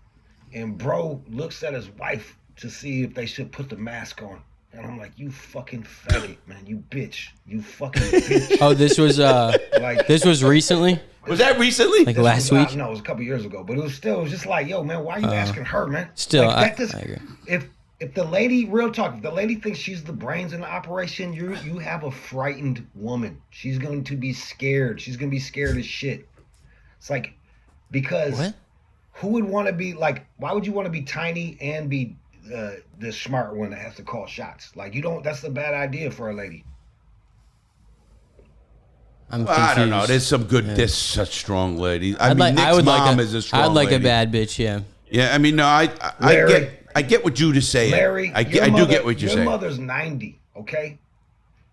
And bro looks at his wife to see if they should put the mask on. And I'm like, you fucking faggot, man, you bitch. You fucking bitch. Oh, this was this was recently? Was that recently? Like last week? No, it was a couple years ago. But it was just like, yo, man, why are you asking her, man? Still, like, I agree. If the lady, real talk, if the lady thinks she's the brains in the operation, you have a frightened woman. She's going to be scared. She's going to be scared as shit. It's like, because What? who would want to be, like, why would you want to be tiny and be the smart one that has to call shots? Like, you don't, that's a bad idea for a lady. I don't know. There's some good, there's such strong ladies. I mean, Nick's would mom is a strong I'd like lady. a bad bitch, yeah. Yeah, I mean, no, I get what Jude is saying. Larry, I do get what you're saying. Your mother's 90, okay?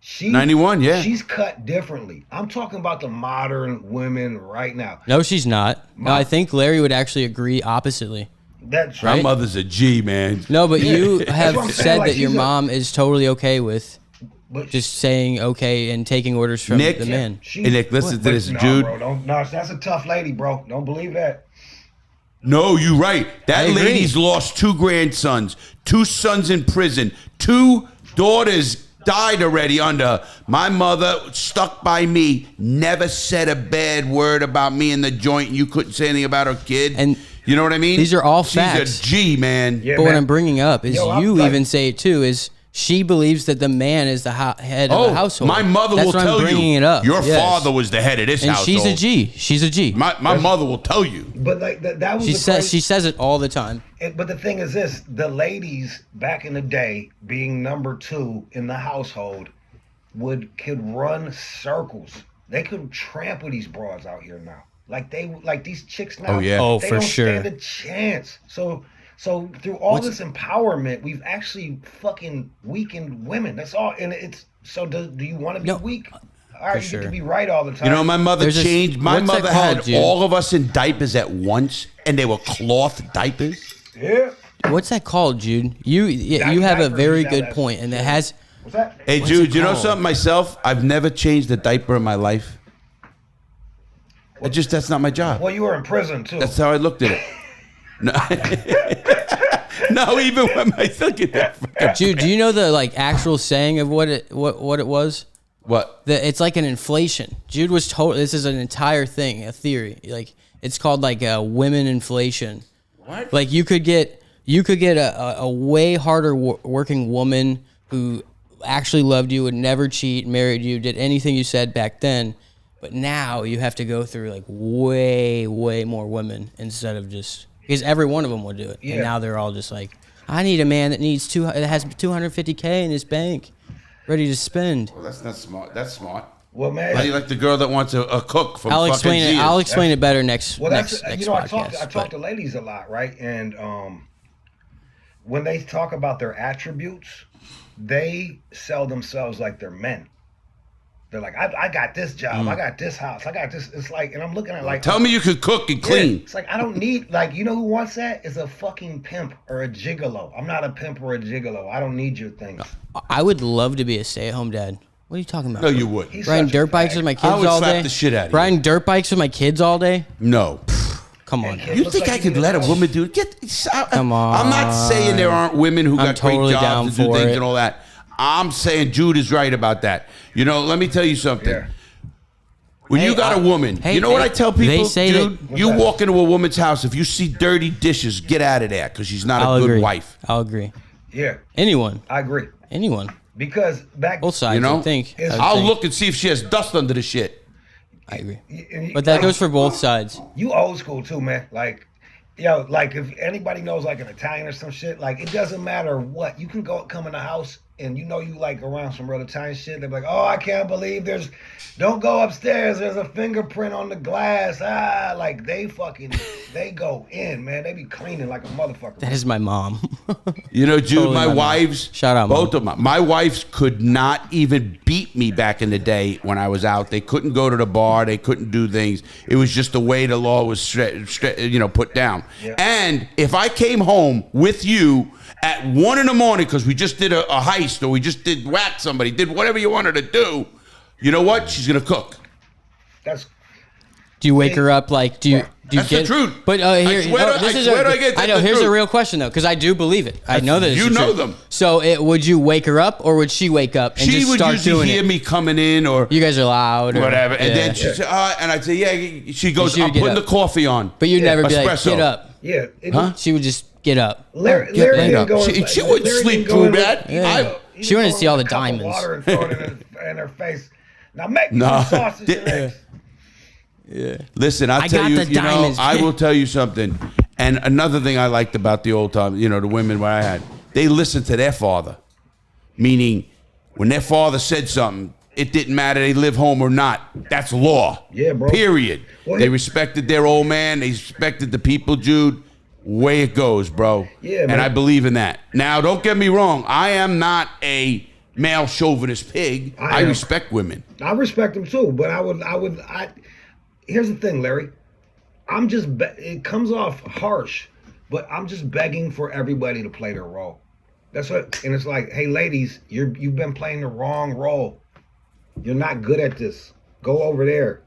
She 91, yeah. She's cut differently. I'm talking about the modern women right now. No, she's not. No, I think Larry would actually agree oppositely. That's My right. mother's a G, man. No, but you what have I'm saying, said like, that your she's a- mom is totally okay with But just saying okay and taking orders from Nick, the man. Hey, Nick, listen to this, no, Jude. Bro, that's a tough lady, bro. Don't believe that. No, you're right. That I agree. lady's lost 2 grandsons, 2 sons in prison, 2 daughters died already under her. My mother stuck by me, never said a bad word about me in the joint. You couldn't say anything about her kid. And you know what I mean? these are all She's facts. a G, man. Yeah, But what man. I'm bringing up is Yo, I'm you like- even say it too, is she believes that the man is the head of the household. my mother That's will why tell I'm bringing you. it up. Your Yes. father was the head of this And household. she's a G. She's a G. My mother will tell you. But like that was She the says crazy- she says it all the time. But the thing is this: the ladies back in the day, being number 2 in the household, could run circles. They could trample these broads out here now. Like these chicks now. Oh, yeah. Oh, they for don't sure. stand a chance. So through all this empowerment, we've actually fucking weakened women. That's all. And it's so. Do you want to be No, weak? All right, you sure. get to be right all the time. You know, my mother There's changed. My what's that mother called, had Jude? all of us in diapers at once, and they were cloth diapers. Yeah. What's that called, Jude? You have a Diapers, very yeah, good that's- point, and it has. What's that? Hey, What's Jude, it you know called? something myself? I've never changed a diaper in my life. That's not my job. Well, you were in prison too. That's how I looked at it. No, no, even when my look at that. Jude, do you know the actual saying of what it was? What? It's like an inflation. Jude was told this is an entire thing, a theory. Like it's called women inflation. What? Like you could get a way harder working woman who actually loved you, would never cheat, married you, did anything you said back then, but now you have to go through way more women instead of just because every one of them will do it, Yeah. and now they're all just like, I need a man that has $250K in his bank, ready to spend. Well, that's not smart. That's smart. Well, man. How do you like the girl that wants a cook from I'll fucking explain it. Sears? I'll explain it better next. Well, that's next I podcast. talk to ladies a lot, right? And when they talk about their attributes, they sell themselves like they're men. They're like, I got this job, I got this house, I got this. It's like, and I'm looking at Tell me you could cook and clean. It's like I don't need you know who wants that? Is a fucking pimp or a gigolo. I'm not a pimp or a gigolo. I don't need your things. I would love to be a stay-at-home dad. What are you talking about? No, you would. He's Riding such a dirt bikes fag. with my kids I would all slap day. the shit out of you. Riding dirt bikes with my kids all day. No. Come on. It You looks think like I could need let a house. woman do it? Come on. I'm not saying there aren't women who I'm got totally great down jobs and do for things it. and all that. I'm saying Jude is right about that. You know, let me tell you something. Yeah. When you got a woman, you know what I tell people? They say dude, you walk into a woman's house, if you see dirty dishes, get out of there because she's not a good wife. I'll agree. Yeah. Anyone. I agree. Anyone. Because back... Both sides, I think. I'll look and see if she has dust under the shit. I agree. But that goes for both sides. You old school too, man. Like, yo, like if anybody knows like an Italian or some shit, like it doesn't matter what. You can come in the house and you know you like around some real Italian shit. They're like, oh, I can't believe don't go upstairs. There's a fingerprint on the glass. Like they go in, man. They be cleaning like a motherfucker. That is my mom. You know, Jude, Totally my wives, shout out, both Mom. of my wives could not even beat me back in the day when I was out. They couldn't go to the bar. They couldn't do things. It was just the way the law was, put down. Yeah. And if I came home with you at 1 a.m. because we just did a heist or we just did whack somebody, did whatever you wanted to do, you know what? She's gonna cook. Do you wake her up like? Do you That's get? The truth. But here, I know. Here's a real question though, because I do believe it. I know that it's you know truth. them. So would you wake her up, or would she wake up and just start doing it? She would usually hear me coming in, or you guys are loud, or whatever, and then she'd say, and I'd say, yeah. She goes, I'm putting the coffee on. But you'd never be like, get up. Yeah. She would just get up. Larry she wouldn't sleep through that. She wouldn't see all the diamonds. Water and throw it in her face. Now make me some sausage and eggs. Yeah. Listen, I will tell you something. And another thing I liked about the old time, the women where I had, they listened to their father. Meaning, when their father said something, it didn't matter they live home or not. That's law. Yeah, bro. Period. Well, they respected their old man. They respected the people, Jude. Way it goes, bro. Yeah, man. And I believe in that. Now, don't get me wrong. I am not a male chauvinist pig. I respect women. I respect them too, but here's the thing, Larry. It comes off harsh, but I'm just begging for everybody to play their role. That's what, and it's like, hey, ladies, you've been playing the wrong role. You're not good at this. Go over there.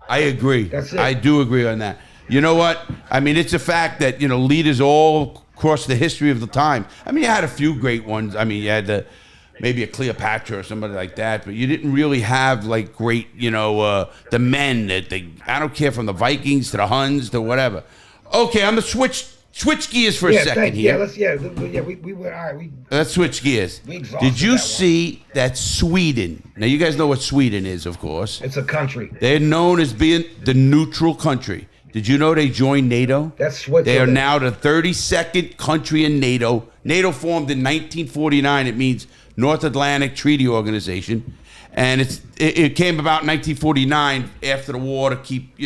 I agree. That's it. I do agree on that. You know what? I mean, it's a fact that, leaders all across the history of the time. I mean, you had a few great ones. I mean, you had maybe a Cleopatra or somebody like that, but you didn't really have like great, the men that I don't care, from the Vikings to the Huns to whatever. Okay, I'm gonna switch gears for a second here. We were all right. Let's switch gears. Did you see that Sweden? Now you guys know what Sweden is, of course. It's a country. They're known as being the neutral country. Did you know they joined NATO? That's what they are now the 32nd country in NATO. NATO formed in 1949. It means North Atlantic Treaty Organization, and it came about in 1949 after the war to keep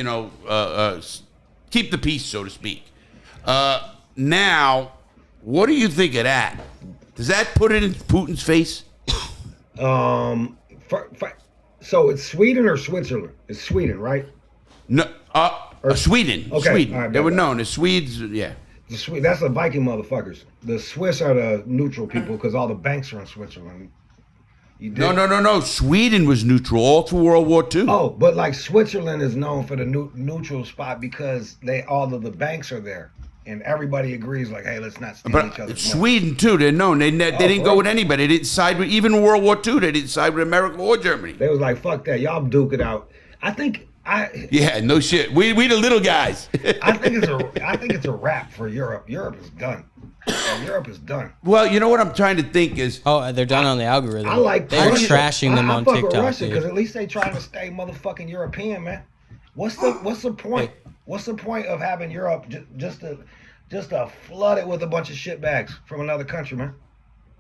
keep the peace, so to speak. Now, what do you think of that? Does that put it in Putin's face? So it's Sweden or Switzerland? It's Sweden, right? No, Sweden. Okay. Sweden. Right, they were known as Swedes. Yeah. That's the Viking motherfuckers. The Swiss are the neutral people because all the banks are in Switzerland. No. Sweden was neutral all through World War II. Oh, but like Switzerland is known for the neutral spot because all of the banks are there. And everybody agrees, like, hey, let's not steal each other's Sweden, money. too, they're known. They didn't go with anybody. They didn't side with, even in World War II, they didn't side with America or Germany. They was like, fuck that. Y'all duke it out. Yeah, no shit. We the little guys. I think it's a wrap for Europe. Europe is done. Europe is done. Well, you know what I'm trying to think is... Oh, they're done on the algorithm. I like... They were trashing them on TikTok. I fuck with Russia because at least they trying to stay motherfucking European, man. What's the point? What's the point of having Europe just to flood it with a bunch of shitbags from another country, man?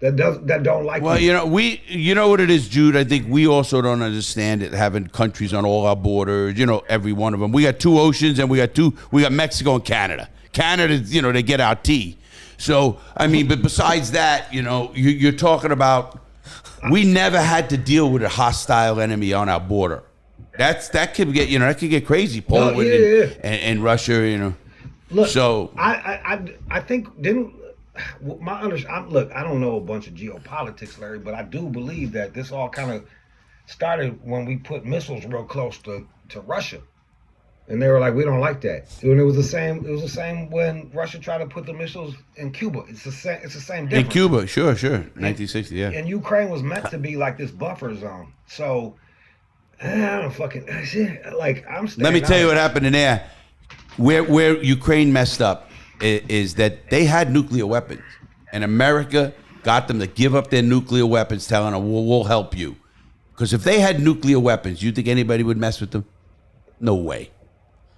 That don't like. Well, you know what it is, Jude. I think we also don't understand it, having countries on all our borders. Every one of them. We got two oceans, and we got Mexico and Canada. Canada, they get our tea. So I mean, but besides that, you're talking about. We never had to deal with a hostile enemy on our border. That could get crazy. Poland and Russia, Look, so I think look, I don't know a bunch of geopolitics, Larry, but I do believe that this all kind of started when we put missiles real close to Russia, and they were like, we don't like that. And it was the same when Russia tried to put the missiles in Cuba. It's the same difference. In Cuba, sure, 1960, yeah. And Ukraine was meant to be like this buffer zone. So I don't fucking like. I'm. Let me tell you what happened in there. Where Ukraine messed up is that they had nuclear weapons, and America got them to give up their nuclear weapons, telling them, we'll help you. Because if they had nuclear weapons, you think anybody would mess with them? No way.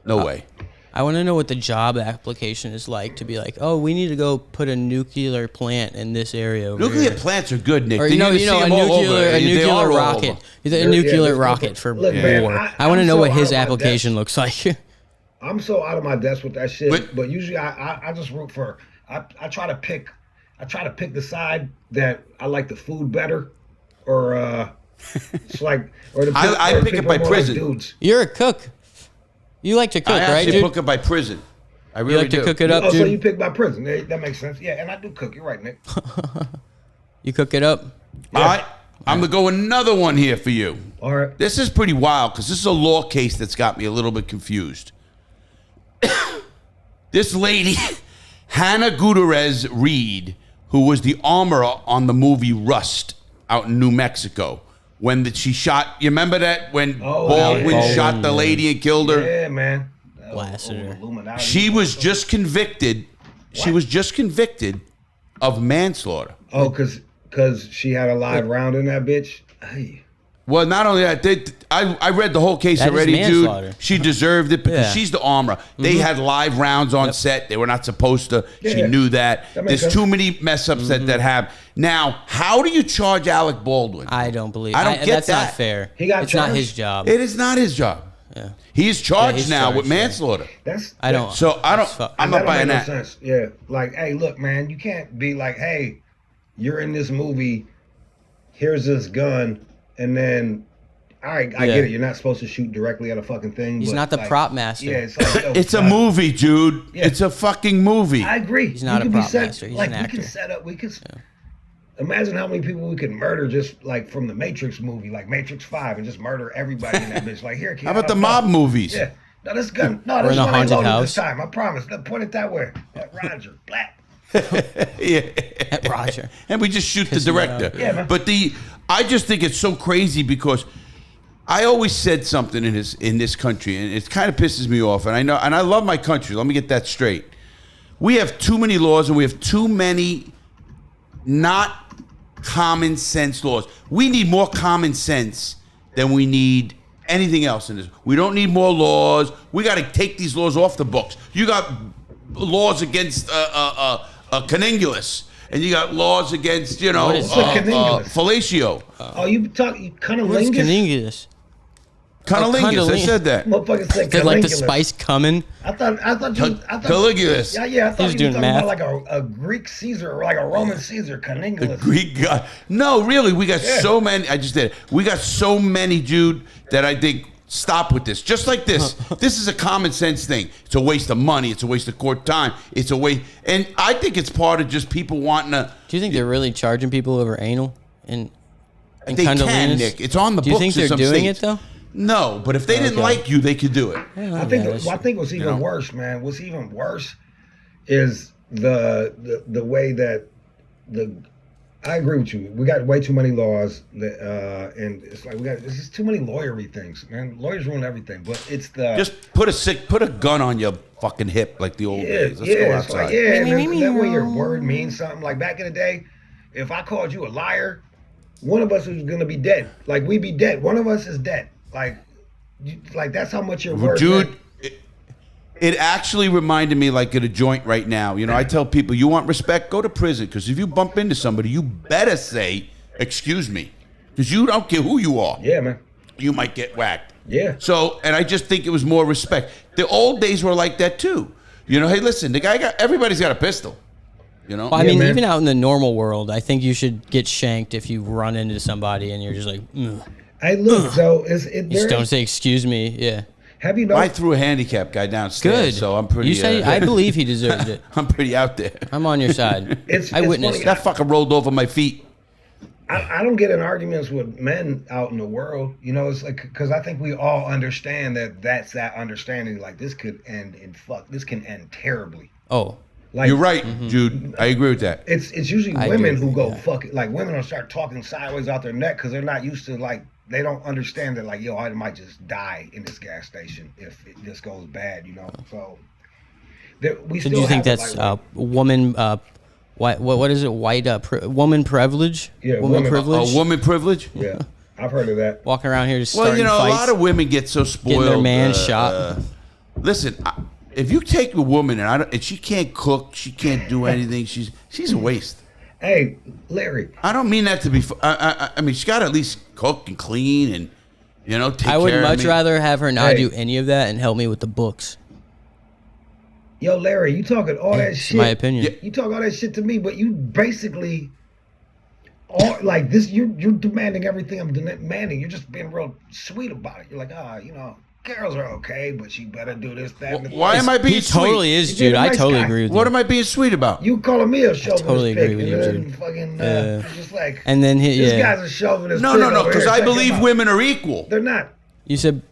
No way. I want to know what the job application is like to be like, oh, we need to go put a nuclear plant in this area over Nuclear here. plants are good, Nick. Or, a nuclear rocket. A nuclear rocket for war. Man, I want to know so what his out of my application depth. looks like. I'm so out of my depth with that shit. But usually I just root for. I try to pick the side that I like the food better, or it's like I pick it by prison. Like dudes. You're a cook. You like to cook, I right, actually dude? pick it by prison. I really You like do. to cook it up, Oh, dude? so you pick by prison? That makes sense. Yeah, and I do cook. You're right, Nick. You cook it up? All right. I'm going to go another one here for you. All right. This is pretty wild because this is a law case that's got me a little bit confused. This lady, Hannah Gutierrez Reed, who was the armorer on the movie Rust out in New Mexico, when she shot, you remember that? When Baldwin shot the lady and killed her? Yeah, man. Blasted her. Illuminati. She was just convicted. She was just convicted of manslaughter. Oh, because she had a live round in that bitch? Hey. Well, not only that, I read the whole case That is already, manslaughter. dude. She deserved it because Yeah. she's the armorer. They had live rounds on set. They were not supposed to. She Yeah. knew that. That makes There's sense. too many mess ups that have. Now, how do you charge Alec Baldwin? I don't believe. I don't get that's that. not fair. He got it's not charged? his job. It is not his job. Yeah. He is charged he's now charged, with yeah. manslaughter. I don't. So I don't. I'm not That don't buying make no that. sense. Yeah, like, hey, look, man, you can't be like, hey, you're in this movie. Here's this gun, and then, all right, I get it. You're not supposed to shoot directly at a fucking thing. He's but, not the like, prop master. Yeah, it's like, yo, It's a stop. movie, dude. Yeah. It's a fucking movie. I agree. He's not We a could be prop set- master. He's like, an we actor. can set up. We could. Imagine how many people we could murder just like from the Matrix movie, like Matrix 5, and just murder everybody in that bitch. Like, here, kid. How about the mob movies? Yeah. No, this gun. No, Or this in a one ain't haunted loaded house. this time. I promise. No, point it that way. Roger. Black. Yeah. Roger. And we just shoot the Piss me director. off. Yeah, man. But I just think it's so crazy because I always said something in this country, and it kind of pisses me off. And I love my country. Let me get that straight. We have too many laws, and we have too many not common sense laws. We need more common sense than we need anything else in this. We don't need more laws. We got to take these laws off the books. You got laws against cunnilingus, and you got laws against What is cunnilingus? fellatio. Oh, you kind of What's lingus? cunnilingus? Cunnilingus. I said that. Motherfucker said Is like the cunnilingus. spice coming? I thought Caligulus. Yeah, I thought He's you doing were talking math. about like a Greek Caesar or like a Roman Caesar, cunnilingus. Greek God. No, really, we got so many. I just did it. We got so many, Jude, that I think stop with this. Just like this. This is a common sense thing. It's a waste of money. It's a waste of court time. It's a waste. And I think it's part of just people wanting to. Do you think they're really charging people over anal and They can, cunnilingus? Nick. It's on the Do you books think in they're some doing states. it though? No, but if they didn't like you, they could do it. I think what's even worse, man. What's even worse is the way that I agree with you. We got way too many laws, that, and it's like this is too many lawyery things, man. Lawyers ruin everything, but it's the Just put a gun on your fucking hip like the old days. Let's go it's outside. like, and that way your word means something. Like back in the day, if I called you a liar, one of us was gonna be dead. Like we'd be dead. One of us is dead. Like that's how much your word Jude, meant. it actually reminded me like at a joint right now. You know, I tell people, you want respect, go to prison. Because if you bump into somebody, you better say, excuse me. Because you don't care who you are. Yeah, man. You might get whacked. Yeah. So, and I just think it was more respect. The old days were like that too. You know, hey, listen, everybody's got a pistol. You know? Well, I mean, man. even out in the normal world, I think you should get shanked if you run into somebody and you're just like, ugh. Hey, look. So You just don't say excuse me. Yeah. Have you I noticed? threw a handicapped guy downstairs, Good. so I'm pretty. You say I believe he deserved it. I'm pretty out there. I'm on your side. It's I witnessed funny. it. That fucker rolled over my feet. I don't get in arguments with men out in the world. You know, it's like because I think we all understand that's that understanding. Like this could end in fuck. This can end terribly. Oh, Like, you're right, Jude. I agree with that. It's usually women who go fuck it. Like women will start talking sideways out their neck because they're not used to like they don't understand that like yo I might just die in this gas station if this goes bad, you know. So we still. Do you think that's woman? What is it? Woman privilege? Yeah, woman privilege. Woman privilege. Yeah, I've heard of that. Walking around here just starting a fights, lot of women get so spoiled. getting their man shot. Listen, if you take a woman and she can't cook, she can't do anything, she's a waste. Hey, Larry. I don't mean that to be. I mean, she's got to at least cook and clean and take care of me. I would much rather have her not do any of that and help me with the books. Yo, Larry, you talking all that shit. My opinion. You talk all that shit to me, but you basically, like this, you're demanding everything I'm demanding. You're just being real sweet about it. You're like, girls are okay, but she better do this, that. Why am I being sweet? He totally is, dude. I totally agree with you. What am I being sweet about? You calling me a chauvinist? I totally agree with you, dude. Fucking, just like, and then this guy's a chauvinist. No, because I believe women are equal. They're not. You said.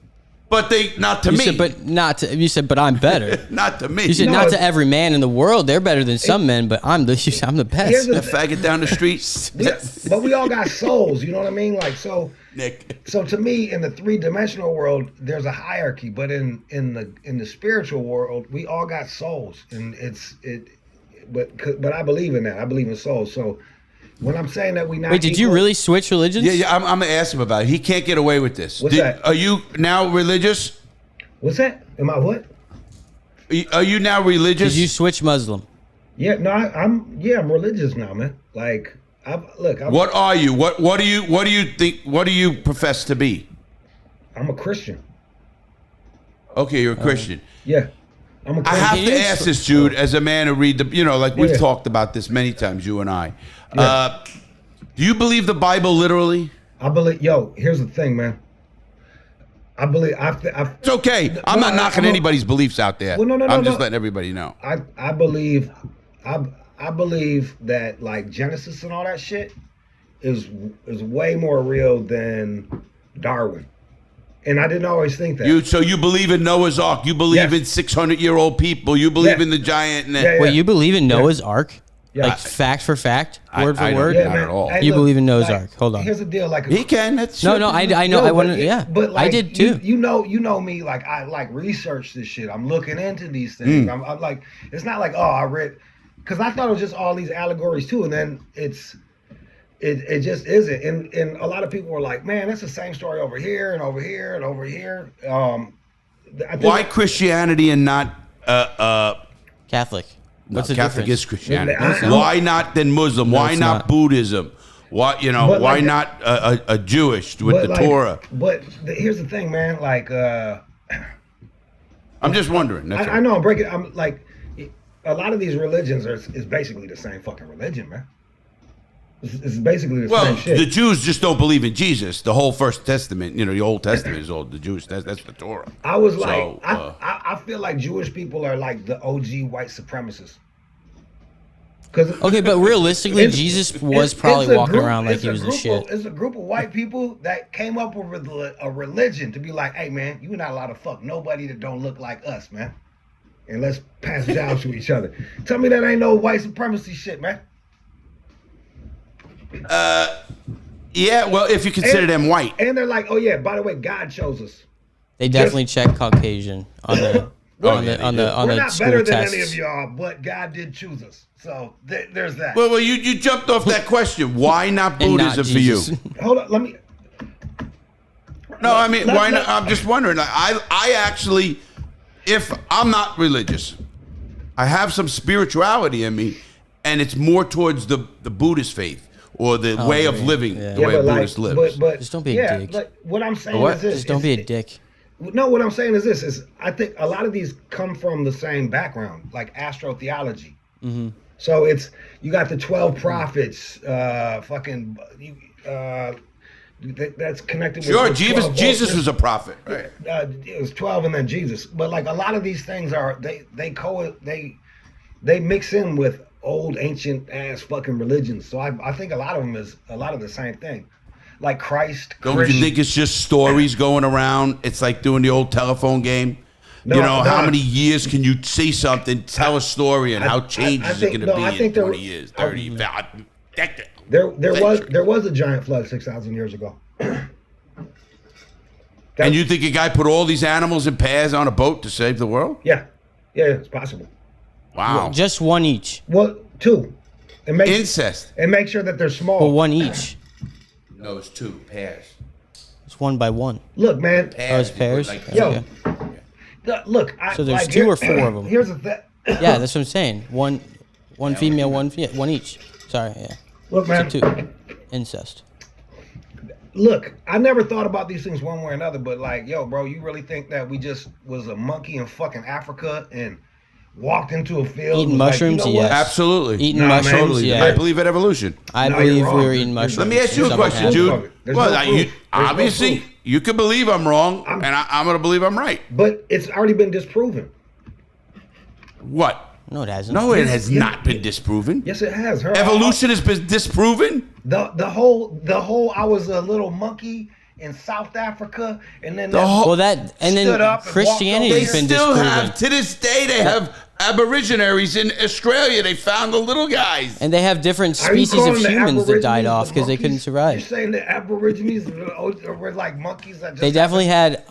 But not to me. You said, but I'm better. Not to me. You said not to every man in the world. They're better than some men, but I'm the best. The faggot down the street. But we all got souls. You know what I mean? Like so. Nick. So to me, in the 3-dimensional world, there's a hierarchy, but in the spiritual world, we all got souls, and But I believe in that. I believe in souls. So. When I'm saying that we not. Wait, did you really switch religions? Yeah. I'm gonna ask him about it. He can't get away with this. What's that? Are you now religious? What's that? Am I what? Are you now religious? Did you switch Muslim? Yeah, no, I'm religious now, man. Like, what are you? What do you think? What do you profess to be? I'm a Christian. Okay, you're a Christian. Yeah. I'm a Christian. I have to ask this, Jude, as a man who read like we've talked about this many times, you and I. Yeah. Do you believe the Bible literally? I believe. Yo, here's the thing, man. I believe. It's okay. I'm not knocking anybody's beliefs out there. Well, no. I'm just letting everybody know. I believe. I believe that like Genesis and all that shit is way more real than Darwin. And I didn't always think that. So you believe in Noah's Ark? You believe in 600-year-old people? You believe in the giant? Wait, you believe in Noah's Ark? Yeah. Like fact for fact, word for word. Not at all. You believe in Noah's Ark? Hold on. Here's the deal. Like he can. That's no. I know. I want to. Yeah, but like, I did too. You know me. Like I like research this shit. I'm looking into these things. I'm like, it's not like I read, because I thought it was just all these allegories too, and then it just isn't. And a lot of people were like, man, that's the same story over here and over here and over here. Why Christianity and not Catholic? What's the Catholic difference? is Christianity. Why not then Muslim? Why not Buddhism? Why why not a Jewish with the Torah? But here's the thing, man. Like, I'm just wondering. I know I'm breaking. I'm like, a lot of these religions is basically the same fucking religion, man. It's basically the same shit. The Jews just don't believe in Jesus. The whole First Testament, the Old Testament is all the Jews. That's the Torah. I was like, I feel like Jewish people are like the OG white supremacists. Okay, but realistically, Jesus was probably walking around like he was the shit. It's a group of white people that came up with a religion to be like, hey, man, you're not allowed to fuck nobody that don't look like us, man. And let's pass jobs to each other. Tell me that ain't no white supremacy shit, man. Yeah, well, if you consider them white. And they're like, oh yeah, by the way, God chose us. They definitely check Caucasian on the on the We're not school better tests. than any of y'all, but God did choose us. So there's that. Well, you jumped off that question. Why not Buddhism for you? Hold on, let me. No, I mean, why not? I'm just wondering. I actually, if I'm not religious, I have some spirituality in me, and it's more towards the Buddhist faith. Or the way of living, the way a Buddhist lives. But just don't be a dick. Like, what I'm saying is this. Just don't be a dick. No, what I'm saying is this. Is I think a lot of these come from the same background, like astrotheology. Mm-hmm. So you got the 12 prophets, that's connected with. Sure, Jesus was a prophet, right? It was 12 and then Jesus. But like a lot of these things are, they mix in with old ancient ass fucking religions. So I think a lot of them is a lot of the same thing. Like Christ. Don't you think it's just stories going around? It's like doing the old telephone game. How many years can you say something, tell a story, and how changed is it going to be in 20 years, 30, There was a giant flood 6,000 years ago. And you think a guy put all these animals in pairs on a boat to save the world? Yeah, it's possible. Wow. Just one each. Well, two. Incest. And make sure that they're small. Well, one each. No, it's two pairs. It's one by one. Look, man. Pairs. Pairs. Yo. Look. So there's 2 or 4 of them. Here's the thing. Yeah, that's what I'm saying. One female, one each. Sorry, yeah. Look, man. So 2. Incest. Look, I never thought about these things one way or another, but like, yo, bro, you really think that we just was a monkey in fucking Africa and walked into a field eating mushrooms? Like, you know yes. Absolutely. Eating mushrooms? Yeah. I believe in evolution. I believe we were eating mushrooms. Let me ask you a question, Jude. Well, obviously, you can believe I'm wrong, and I'm going to believe I'm right. But it's already been disproven. What? No, it hasn't. No, it has not been disproven. Yes, it has. Evolution has been disproven. The whole I was a little monkey in South Africa, and then Christianity's been disproven. To this day, they have Aborigines in Australia. They found the little guys, and they have different species of humans that died off because they couldn't survive. You're saying the Aborigines were like monkeys that just they definitely had.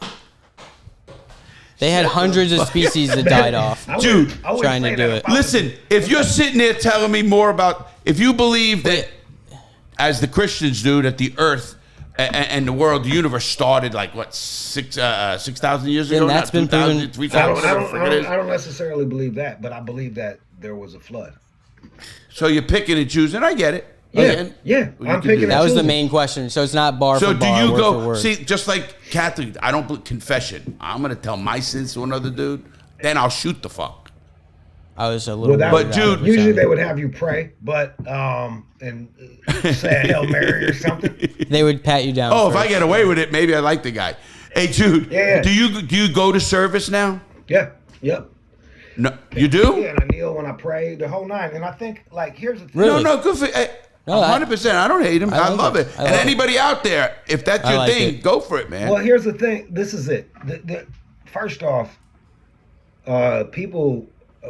They had hundreds of species that died off. Dude, trying to do it. Listen, if you're sitting there telling me more about, if you believe that, as the Christians do, that the Earth and the world, the universe started like what 6,000 years ago? And that's been proven. 3,000. I don't necessarily believe that, but I believe that there was a flood. So you're picking and choosing. I get it. Yeah. I'm picking. That was the main question. So it's not bar for bar. So do you go? See, just like Catholic, I don't believe confession. I'm gonna tell my sins to another dude, then I'll shoot the fuck. I was a little. But dude, usually they would have you pray, but and say a Hail Mary or something. They would pat you down. Oh, if I get away with it, maybe I like the guy. Hey, Jude. Yeah. Do you go to service now? Yeah. Yep. No, you do? Yeah, and I kneel when I pray, the whole 9. And I think, like, here's the thing. Really? No, good for 100%. I don't hate him. I love it. And anybody out there, if that's your thing, go for it, man. Well, here's the thing. This is it. First off, people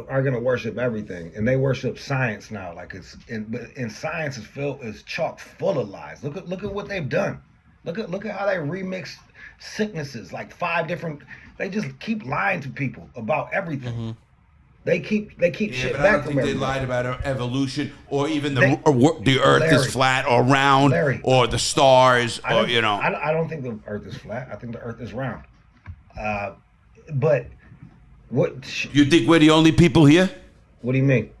are gonna worship everything, and they worship science now. Like and science is chock full of lies. Look at what they've done. Look at how they remix sicknesses, like 5 different. They just keep lying to people about everything. Mm-hmm. They keep shit back from everybody. I don't think they lied about evolution or even the Earth is flat or round or the stars I don't think the Earth is flat. I think the Earth is round. But what? You think we're the only people here? What do you mean?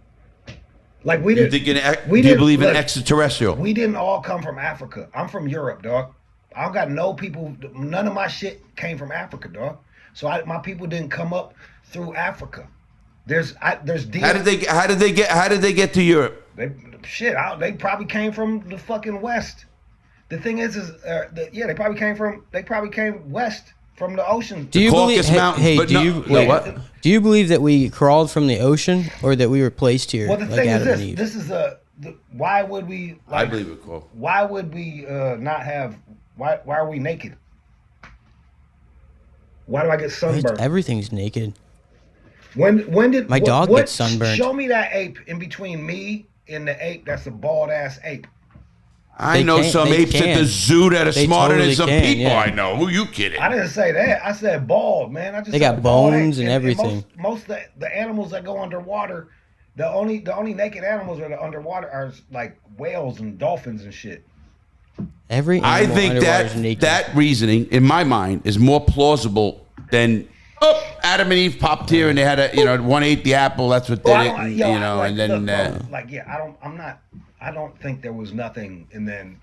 Like do you believe in extraterrestrial? We didn't all come from Africa. I'm from Europe, dog. I don't got no people. None of my shit came from Africa, dog. So my people didn't come up through Africa. There's DNA. How did they get to Europe? They probably came from the fucking west. The thing is they probably came west from the ocean. Do you believe? Do you believe that we crawled from the ocean or that we were placed here? Well, the thing is this. This is why would we? I believe it. Cool. Why would we not have? Why are we naked? Why do I get sunburned? Everything's naked. When did my dog get sunburned? Show me that ape in between me and the ape. That's a bald ass ape. I know some apes at the zoo that are smarter than some people I know. Who you kidding? I didn't say that. I said bald, man. They got bones and everything. And most of the animals that go underwater, the only naked animals that are underwater are like whales and dolphins and shit. I think that reasoning, in my mind, is more plausible than Adam and Eve popped here and they had one ate the apple. That's what did it. I don't think there was nothing, and then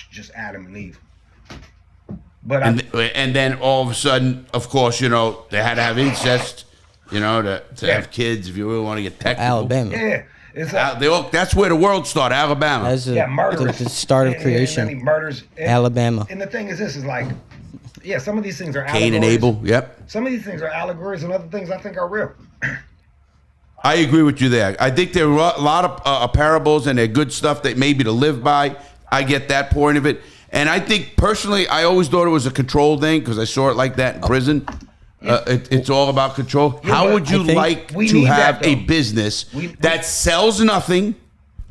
just Adam and Eve. But and then all of a sudden, of course, they had to have incest, to have kids. If you really want to get technical, Alabama. Yeah. That's where the world started, Alabama. Murders. The start of creation. And murders. Alabama. And the thing is, this is like, some of these things are allegories. Cain and Abel, yep. Some of these things are allegories, and other things I think are real. I agree with you there. I think there are a lot of parables, and they're good stuff that maybe to live by. I get that point of it. And I think, personally, I always thought it was a control thing because I saw it like that in prison. It's all about control. Yeah, How would you like to have a business that sells nothing?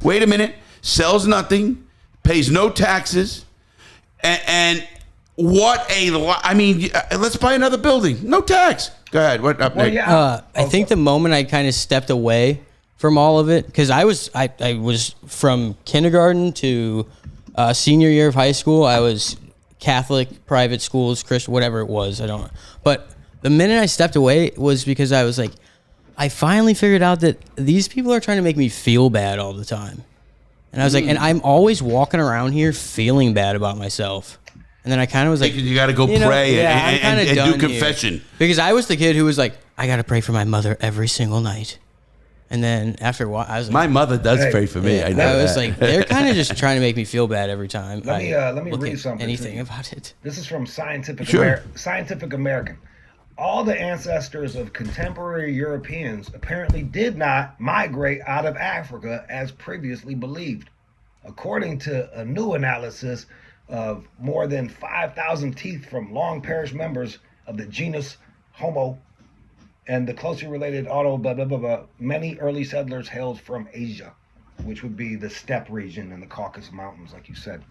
Wait a minute. Sells nothing, pays no taxes, and what I mean, let's buy another building. No tax. Go ahead. What up next? Yeah. I think the moment I kind of stepped away from all of it, because I was from kindergarten to senior year of high school, I was Catholic, private schools, Christian, whatever it was. I don't know. But the minute I stepped away was because I was like, I finally figured out that these people are trying to make me feel bad all the time. And I was like, and I'm always walking around here feeling bad about myself. And then I kind of was like, you got to go pray and do confession. Here. Because I was the kid who was like, I got to pray for my mother every single night. And then after a while, I was like, my mother does pray for me. Yeah, I was like, they're kind of just trying to make me feel bad every time. Let me read something. Anything about it. This is from Scientific American. All the ancestors of contemporary Europeans apparently did not migrate out of Africa as previously believed. According to a new analysis of more than 5,000 teeth from long perished members of the genus Homo and the closely related many early settlers hailed from Asia, which would be the steppe region and the Caucasus Mountains, like you said.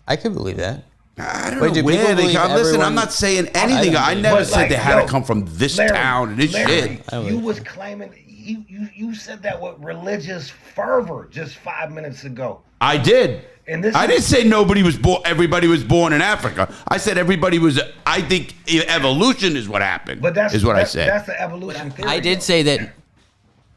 I could believe that. I don't know where they come. Listen, I'm not saying anything. I never said they had to come from this town and this shit. You was claiming, you said that with religious fervor just 5 minutes ago. I did. I didn't say everybody was born in Africa. I said everybody was. I think evolution is what happened. But I said. That's the evolution theory. I did say that.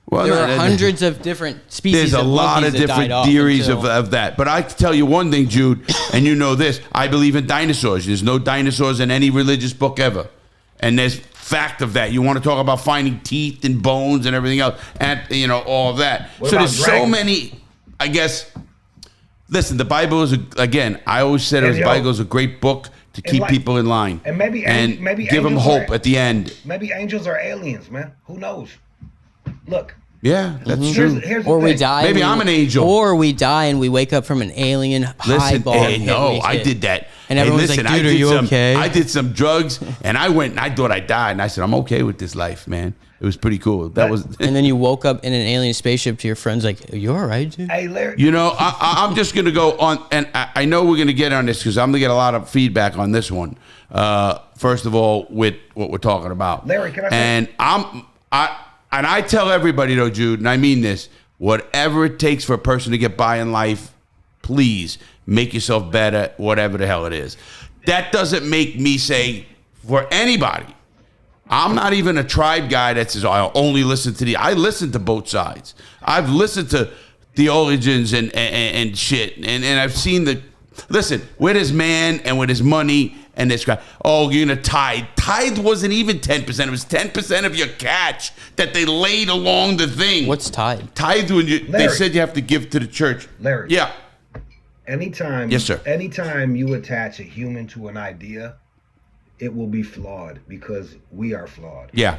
Well, there are hundreds of different species. There's a lot of different theories of that. But I can tell you one thing, Jude, and you know this. I believe in dinosaurs. There's no dinosaurs in any religious book ever. And there's fact of that. You want to talk about finding teeth and bones and everything else, and all of that. So there's so many, I guess. Listen, the Bible is, again, I always said the Bible is a great book to keep people in line. And maybe give them hope at the end. Maybe angels are aliens, man. Who knows? Look. Yeah, that's true. Here's or we die. Maybe I'm an angel. Or we die and we wake up from an alien highball. I did that. And everyone's like, dude, are you okay? I did some drugs, and I went and I thought I died. And I said, I'm okay with this life, man. It was pretty cool. And then you woke up in an alien spaceship to your friends like, are you all right, dude? Hey, Larry. I'm just going to go on, and I know we're going to get on this because I'm going to get a lot of feedback on this one. First of all, with what we're talking about. Larry, can I say? And I tell everybody, though, Jude, and I mean this, whatever it takes for a person to get by in life, please make yourself better, whatever the hell it is. That doesn't make me say, for anybody, I'm not even a tribe guy that says, I'll only listen to I listen to both sides. I've listened to theologians and shit, and I've seen listen, with his man and with his money and this guy, you're going to tithe. Tithe wasn't even 10%. It was 10% of your catch that they laid along the thing. What's tithe? Tithe when they said you have to give to the church. Larry. Yeah. Yes, sir. Anytime you attach a human to an idea, it will be flawed because we are flawed. Yeah.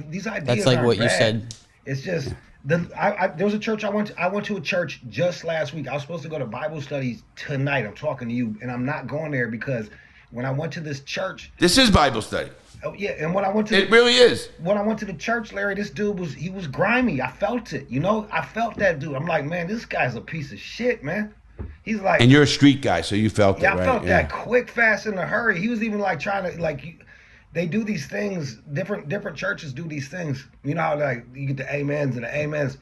These ideas That's like what bad. You said. It's just there was a church I went to a church just last week. I was supposed to go to Bible studies tonight. I'm talking to you, and I'm not going there because when I went to this church, this is Bible study. Oh yeah, and when I went to it really is. When I went to the church, Larry, this dude was grimy. I felt it. I felt that dude. I'm like, man, this guy's a piece of shit, man. He's like, and you're a street guy, so you felt it, right? I felt that quick, fast, in a hurry. He was even like trying to they do these things. Different churches do these things. You know how like you get the amens and the amens.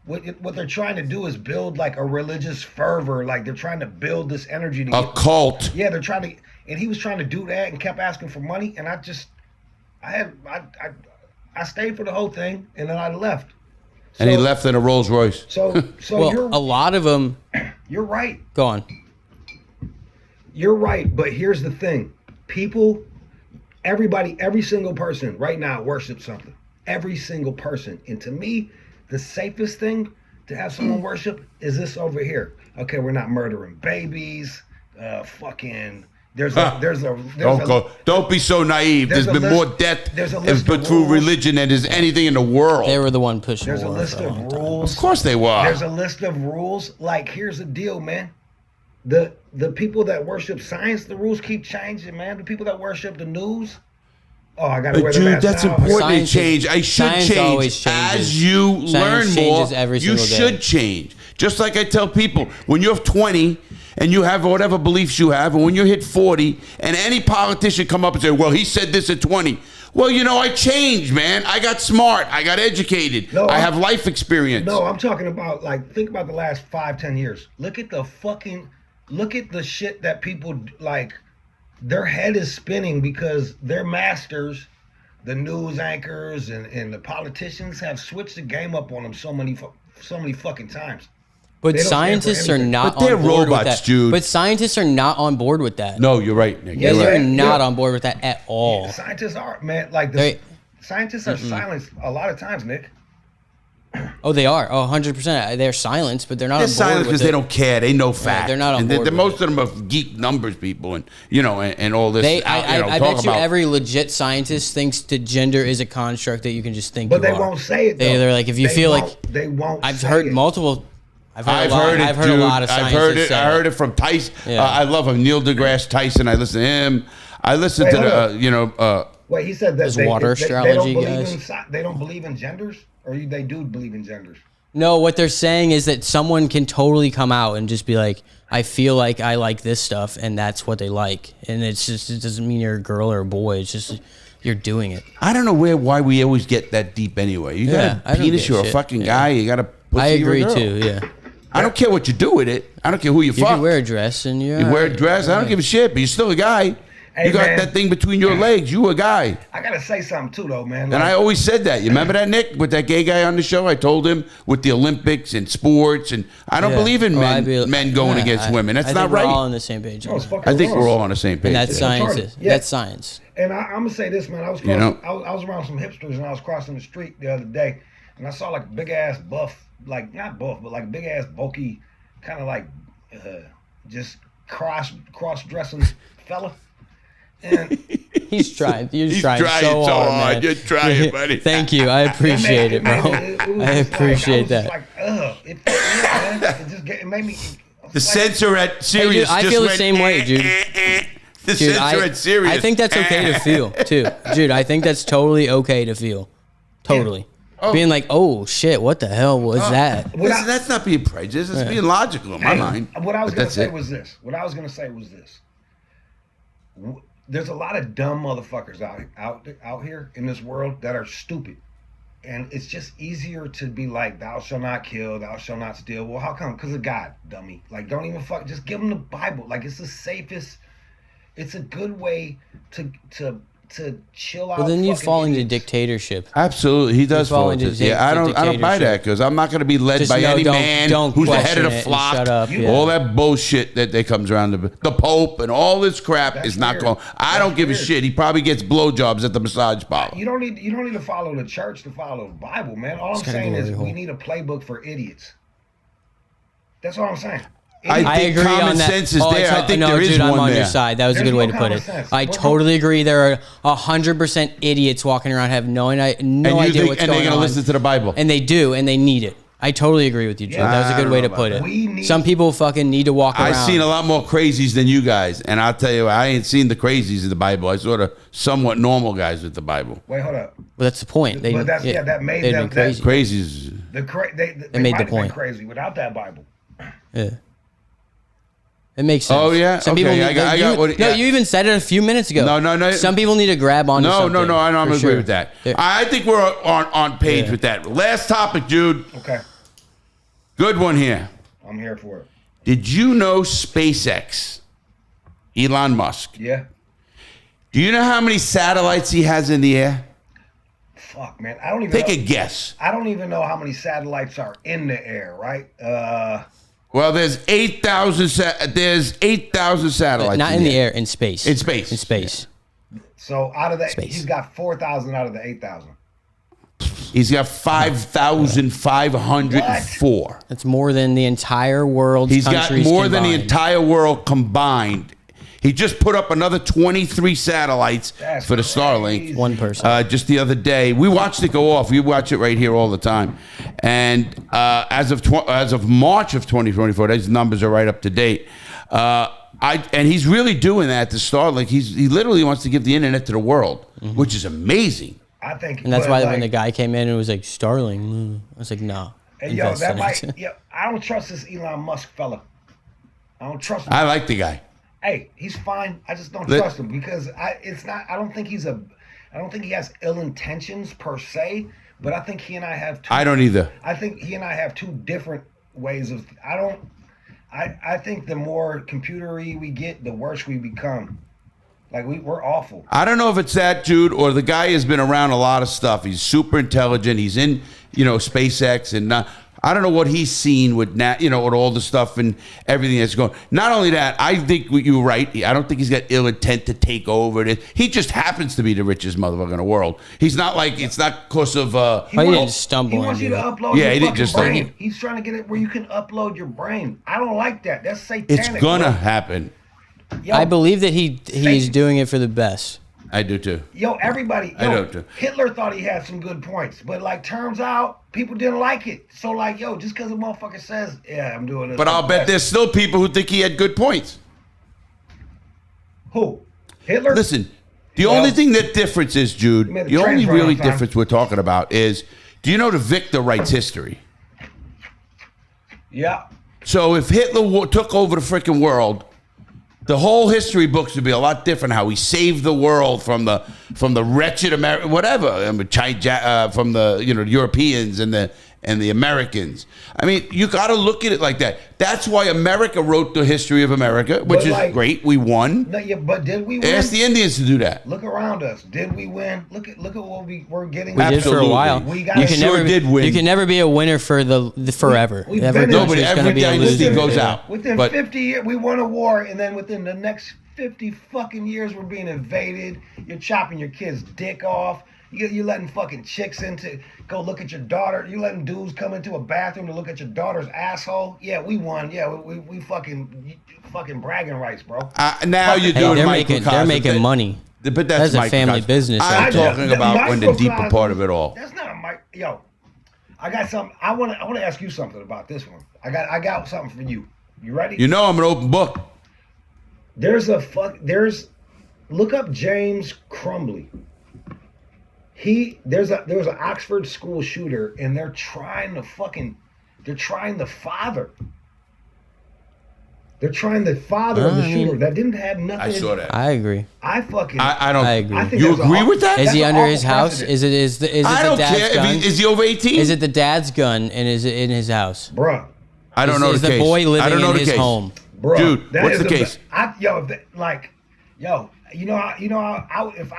What they're trying to do is build like a religious fervor. Like they're trying to build this energy. A cult. Yeah, they're trying to, and he was trying to do that and kept asking for money. And I stayed for the whole thing, and then I left. And he left in a Rolls Royce. So well, a lot of them. You're right. Go on. You're right, but here's the thing: people, everybody, every single person right now worships something. Every single person, and to me, the safest thing to have someone worship is this over here. Okay, we're not murdering babies. Don't be so naive. There's been more death through religion than there's anything in the world. They were the one pushing. There's a list of rules. Of course they were. There's a list of rules. Like, here's the deal, man. The people that worship science, the rules keep changing, man. The people that worship the news, Oh, I gotta wear the Dude, mask that's now. important to Science change. I should science change. always changes. As you learn Science more, changes every you single should day. change. Just like I tell people, when you're 20 and you have whatever beliefs you have, and when you hit 40, and any politician come up and say, well, he said this at 20. Well, you know, I changed, man. I got smart. I got educated. I have life experience. No, I'm talking about, like, think about the last 5-10 years. Look at the shit that people, like, their head is spinning because their masters, the news anchors and the politicians, have switched the game up on them so many fucking times. But scientists are not But they're on board robots, with that. dude. But scientists are not on board with that. No, you're right, Nick. Yeah, You're they're right. not on board with that at all. Yeah, scientists are, man. Like, scientists are silenced a lot of times, Nick. Oh, they are. Oh, 100%. They're silenced, but they're not They're on board silent with because it. they don't care. They know fact. they're not on and board with most it. of them are geek numbers people, and you know, and all this. I bet you every legit scientist thinks that gender is a construct that you can just think. But they are. won't say it. They're like, if you feel like they won't. I've say heard it. multiple. I've heard dude. a lot of I've scientists heard it. say I heard it from Tyson. Yeah. I love him, Neil deGrasse Tyson. I listen to him. I listen to the, Wait, he said that This water astrology, they don't guys. they don't believe in genders, or they do believe in genders. No, what they're saying is that someone can totally come out and just be like, I feel like I like this stuff, and that's what they like. And it's just, it doesn't mean you're a girl or a boy. It's just you're doing it. I don't know why we always get that deep anyway. You got I a don't penis, give you're a a shit. fucking Yeah. guy. You got a pussy, I you're a agree girl. too. Yeah, I don't care what you do with it. I don't care who you you fuck. can wear a dress and You wear a dress. I don't give a shit, but you're still a guy. Hey, you got man. that thing between your legs. You a guy. I gotta say something too, though, man. And I always said that. You remember that, Nick, with that gay guy on the show? I told him with the Olympics and sports, and I don't believe in men going against women. That's not right. We're all on the same page. No, it's fucking I think wrong. we're all on the same page. And that's there. science. Yeah. That's science. And I'm gonna say this, man. I was around some hipsters, and I was crossing the street the other day, and I saw like a big ass buff, like not buff, but like big ass bulky, kind of like just cross dressing fella. And He's trying. He's trying so hard, man. You're trying, buddy. Thank you. I appreciate it, bro. I appreciate that. Like, it fucked me up, man. It made me. The censor at Sirius. I just feel the went, same way, dude. The Dude, censor at Sirius. I think that's okay to feel too, dude. I think that's totally okay to feel, totally. Being like, oh shit, what the hell was that? That's not being prejudiced. It's being logical in my mind. What I was gonna say it. was this. There's a lot of dumb motherfuckers out here in this world that are stupid. And it's just easier to be like, thou shalt not kill, thou shalt not steal. Well, how come? Because of God, dummy. Like, don't even just give them the Bible. Like, it's the safest, it's a good way to chill out. Well, then you fucking fall into idiots. dictatorship. Absolutely, he does fall fall into into. Yeah, I don't buy that because I'm not going to be led Just by any don't man who's the head of the question it and flock. shut up, yeah. All that bullshit that comes around the Pope and all this crap That's is not weird. going. I don't give a shit. He probably gets blowjobs at the massage parlor. You don't need to follow the church to follow the Bible, man. All I'm saying is we need a playbook for idiots. That's all I'm saying. I think agree common on that. sense is there. I think no, there is dude, I'm one on there. your side. That was a There's good way no to put common it. sense. I totally agree. There are 100% idiots walking around have no idea what's And going they're on. going to listen to the Bible. And they do, and they need it. I totally agree with you, Drew. Yeah, That was a I good don't way know to put about it. Some people fucking need to walk around. I've seen a lot more crazies than you guys, and I'll tell you, I ain't seen the crazies in the Bible. I saw the somewhat normal guys with the Bible. Wait, hold up. Well, that's the point. They, But that made they'd them been crazy. Crazies. They made might the have been point. crazy without that Bible. Yeah. It makes sense. Oh, yeah? Some Okay, people need, I got what- No, yeah. you even said it a few minutes ago. No. Some people need to grab onto No, something. I'm for agree sure. with that. They're- I think we're on page Yeah. with that. Last topic, Jude. Okay, Good one here. I'm here for it. Did you know SpaceX, Elon Musk, Yeah. do you know how many satellites he has in the air? Fuck, man. I don't even Take know, a guess. I don't even know how many satellites are in the air, right? Well, there's 8,000 satellites. Not in the air, in space. In space. In space. So out of that, Space. he's got 4,000 out of the 8,000. He's got 5,504. That's more than the entire world's He's got countries more than the combined. entire world combined. He just put up another 23 satellites That's for the crazy. Starlink. One person. Just the other day, we watched it go off. We watch it right here all the time. And as of March of 2024, these numbers are right up to date. And he's really doing that to Starlink. He literally wants to give the internet to the world. which is amazing. I think, and that's why when the guy came in and was like Starling, I was like, no. And yo, that might. Yeah, I don't trust this Elon Musk fella. I don't trust him. I like the guy. Hey, he's fine. I just don't trust him because it's not. I don't think I don't think he has ill intentions per se. But I think he and I have. I don't either. I think he and I have two different ways of. I think the more computery we get, the worse we become. Like we're awful. I don't know if it's that, Jude, or the guy has been around a lot of stuff. He's super intelligent. He's in, SpaceX, and I don't know what he's seen with with all the stuff and everything that's going. Not only that, I think you're right. I don't think he's got ill intent to take over. He just happens to be the richest motherfucker in the world. He's not like it's not because of. He didn't stumble. He wants you to upload he your didn't just brain. He's trying to get it where you can upload your brain. I don't like that. That's satanic. It's gonna happen. Yo, I believe that he's doing it for the best. I do too. Everybody. I do too. Hitler thought he had some good points, but turns out people didn't like it. So just because a motherfucker says, "Yeah, I'm doing this," but I'll bet there's still people who think he had good points. Who? Hitler? Listen, the only thing that difference is, Jude. The only really difference we're talking about is, do you know the victor writes history? Yeah. So if Hitler took over the freaking world, the whole history books would be a lot different. How he saved the world from the wretched America, whatever, from the Europeans and the Americans. I mean, you got to look at it like that. That's why America wrote the history of America, which is great. We won. No, but did we win? Ask the Indians to do that. Look around us. Did we win? Look at what we're getting. We did for a while. We did win. You can never be a winner for the forever. Nobody. Every dynasty goes out. Within 50 years, we won a war, and then within the next 50 fucking years, we're being invaded. You're chopping your kid's dick off. You're letting fucking chicks go look at your daughter. You letting dudes come into a bathroom to look at your daughter's asshole. Yeah, we won. Yeah, we fucking bragging rights, bro. Now you're doing they're making money. But that's a family business. I'm talking about when the deeper part of it all. That's not a mic. Yo, I got something. I want to ask you something about this one. I got something for you. You ready? I'm an open book. Look up James Crumbley. There was an Oxford school shooter, and they're trying the father. They're trying the father of the shooter that didn't have nothing. I saw that. I agree. I don't. I agree. I think you agree with that? Is he under his house? Is it I the don't dad's care. gun? Is he over 18? Is it the dad's gun, and is it in his house? Bruh. I don't know the case. Is the boy living in his home? Bruh, dude, what's the case? If I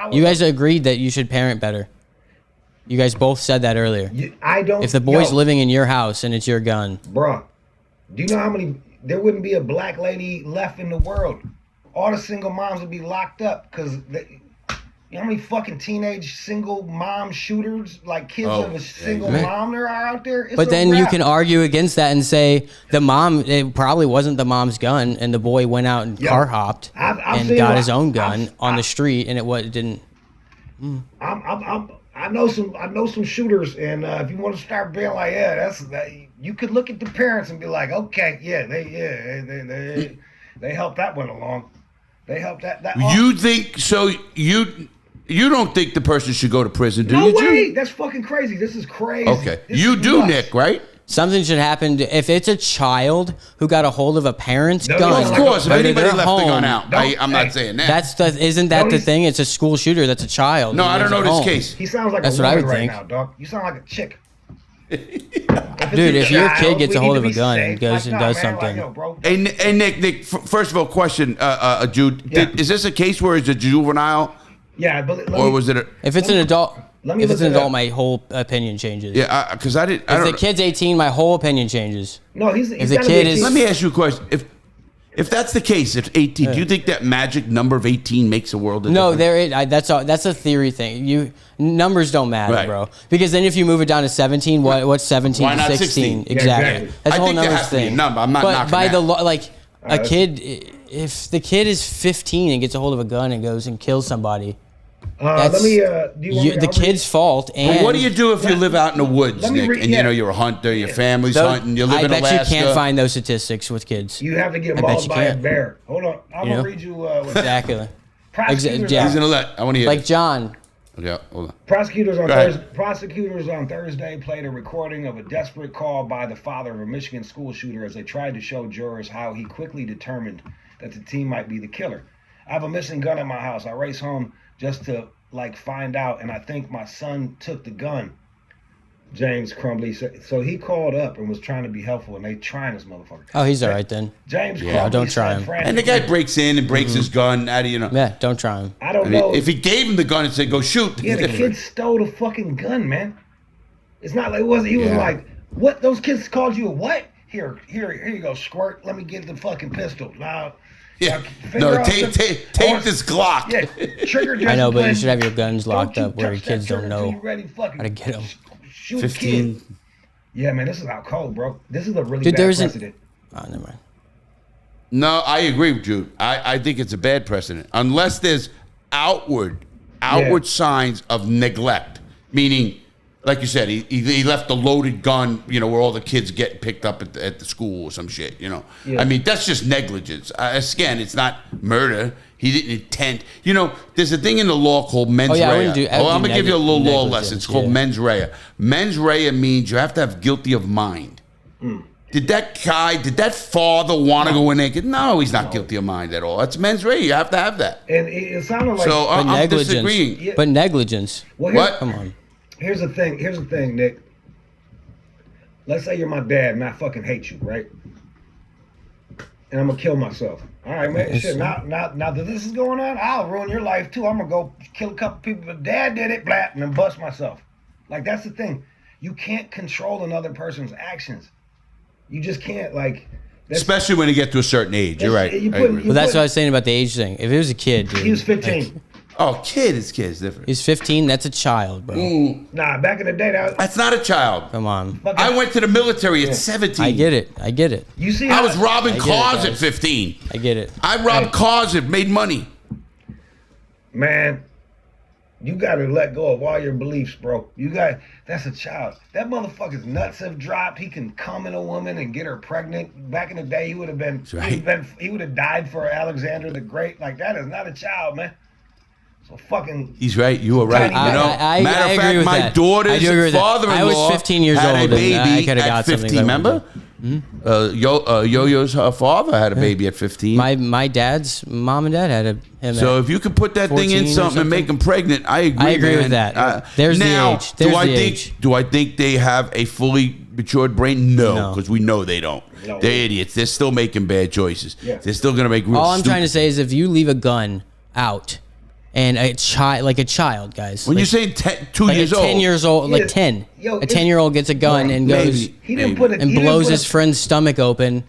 was, you guys agreed that you should parent better. You guys both said that earlier. If the boy's living in your house and it's your gun. Bruh, do you know how many, there wouldn't be a black lady left in the world. All the single moms would be locked up because you know how many fucking teenage single mom shooters, like kids of a single mom there are out there? But then you can argue against that and say it probably wasn't the mom's gun, and the boy went out and car hopped and got his own gun on the street, and it didn't. I know some shooters, and if you want to start being like, you could look at the parents and be like, okay, they helped that one along. They helped that. You think so? You don't think the person should go to prison, do you? No way! That's fucking crazy. This is crazy. Okay, you do, Nick, right? Something should happen if it's a child who got a hold of a parent's gun. Of course, if anybody left home, the gun out, I'm not saying that. Isn't that the thing? It's a school shooter that's a child. No, I don't know this case. He sounds like that's a what I woman would right think. now, dog. You sound like a chick. Dude, if your kid gets a hold of a gun and goes and does something. Hey, Nick, first of all, question, Jude, is this a case where it's a juvenile? Yeah, but or was it if it's an adult? If it's an adult, my whole opinion changes. Yeah, because I didn't. If the kid's 18, my whole opinion changes. No, he's if the kid is. Let me ask you a question. If that's the case, if 18, do you think that magic number of 18 makes a world of difference? No, that's a theory thing. Numbers don't matter, bro. Because then if you move it down to 17, what's 17 Why to not 16? 16? Exactly. That's a whole numbers thing. Number. I'm not knocking by that. the law, like a kid, if the kid is 15 and gets a hold of a gun and goes and kills somebody. That's the kid's fault. And what do you do if you live out in the woods, Nick, and you're a hunter, your family's hunting, you live in Alaska? I bet you can't find those statistics with kids. You have to get mauled by a bear. Hold on, I'm gonna read you. Exactly. He's gonna let. I want to hear. Like John, Yeah, hold on. Prosecutors on Thursday played a recording of a desperate call by the father of a Michigan school shooter as they tried to show jurors how he quickly determined that the teen might be the killer. I have a missing gun at my house. I race home just to find out, and I think my son took the gun. James Crumbly said. So he called up and was trying to be helpful, and they trying this motherfucker. Oh, he's all right then. James Crumbly don't try him. And the guy breaks in and breaks his gun. How do you know? Yeah, don't try him. I don't know. If he gave him the gun and said, go shoot. Yeah, the kid stole the fucking gun, man. It's not like it was. He was like, what? Those kids called you a what? Here you go, squirt. Let me get the fucking pistol. Now. Yeah. No, take this Glock. Yeah, trigger discipline. I know, but you should have your guns locked up where your kids don't know how to get them. Shoot 15. Kids. Yeah, man, this is out cold, bro. This is a really bad precedent. Oh, never mind. No, I agree with you. I think it's a bad precedent. Unless there's outward signs of neglect. Meaning, like you said, he left a loaded gun, where all the kids get picked up at the school or some shit, Yeah. I mean, that's just negligence. Again, it's not murder. He didn't intend. There's a thing in the law called mens rea. I'm going to give you a little law lesson. It's called mens rea. Mens rea means you have to have guilty of mind. Did that father want to go in naked? No, he's not guilty of mind at all. That's mens rea. You have to have that. And it sounded like... So I'm disagreeing. Yeah. But negligence. Well, what? Come on. Here's the thing, Nick. Let's say you're my dad and I fucking hate you, right? And I'm going to kill myself. All right, man. Shit, now that this is going on, I'll ruin your life too. I'm going to go kill a couple people. But dad did it, blah, and then bust myself. Like, that's the thing. You can't control another person's actions. You just can't, especially when you get to a certain age. You're right. Well, that's what I was saying about the age thing. If it was a kid, dude, he was 15. Kid is different. He's 15. That's a child, bro. Nah, back in the day, that's not a child. Come on. I went to the military at 17. I get it. You see, I was robbing cars at 15. I get it. I robbed cars and made money. Man, you got to let go of all your beliefs, bro. That's a child. That motherfucker's nuts have dropped. He can come in a woman and get her pregnant. Back in the day, he would have he would have died for Alexander the Great. Like, that is not a child, man. So fucking. He's right. You were right. I matter of fact, my daughter's father-in-law I was 15 years had old. A baby I could have got 15. something. Remember? Yo-Yo's father had a baby at 15. My dad's mom and dad had him. So if you could put that thing in something and make him pregnant, I agree. I agree with that. There's the age. Do I think they have a fully matured brain? No, because we know they don't. No. They're idiots. They're still making bad choices. Yeah. They're still going to make real All I'm trying to say is if you leave a gun out and a child, guys. When you say 2 years old. 10 years old, like 10. A 10-year-old gets a gun and goes and blows his friend's stomach open.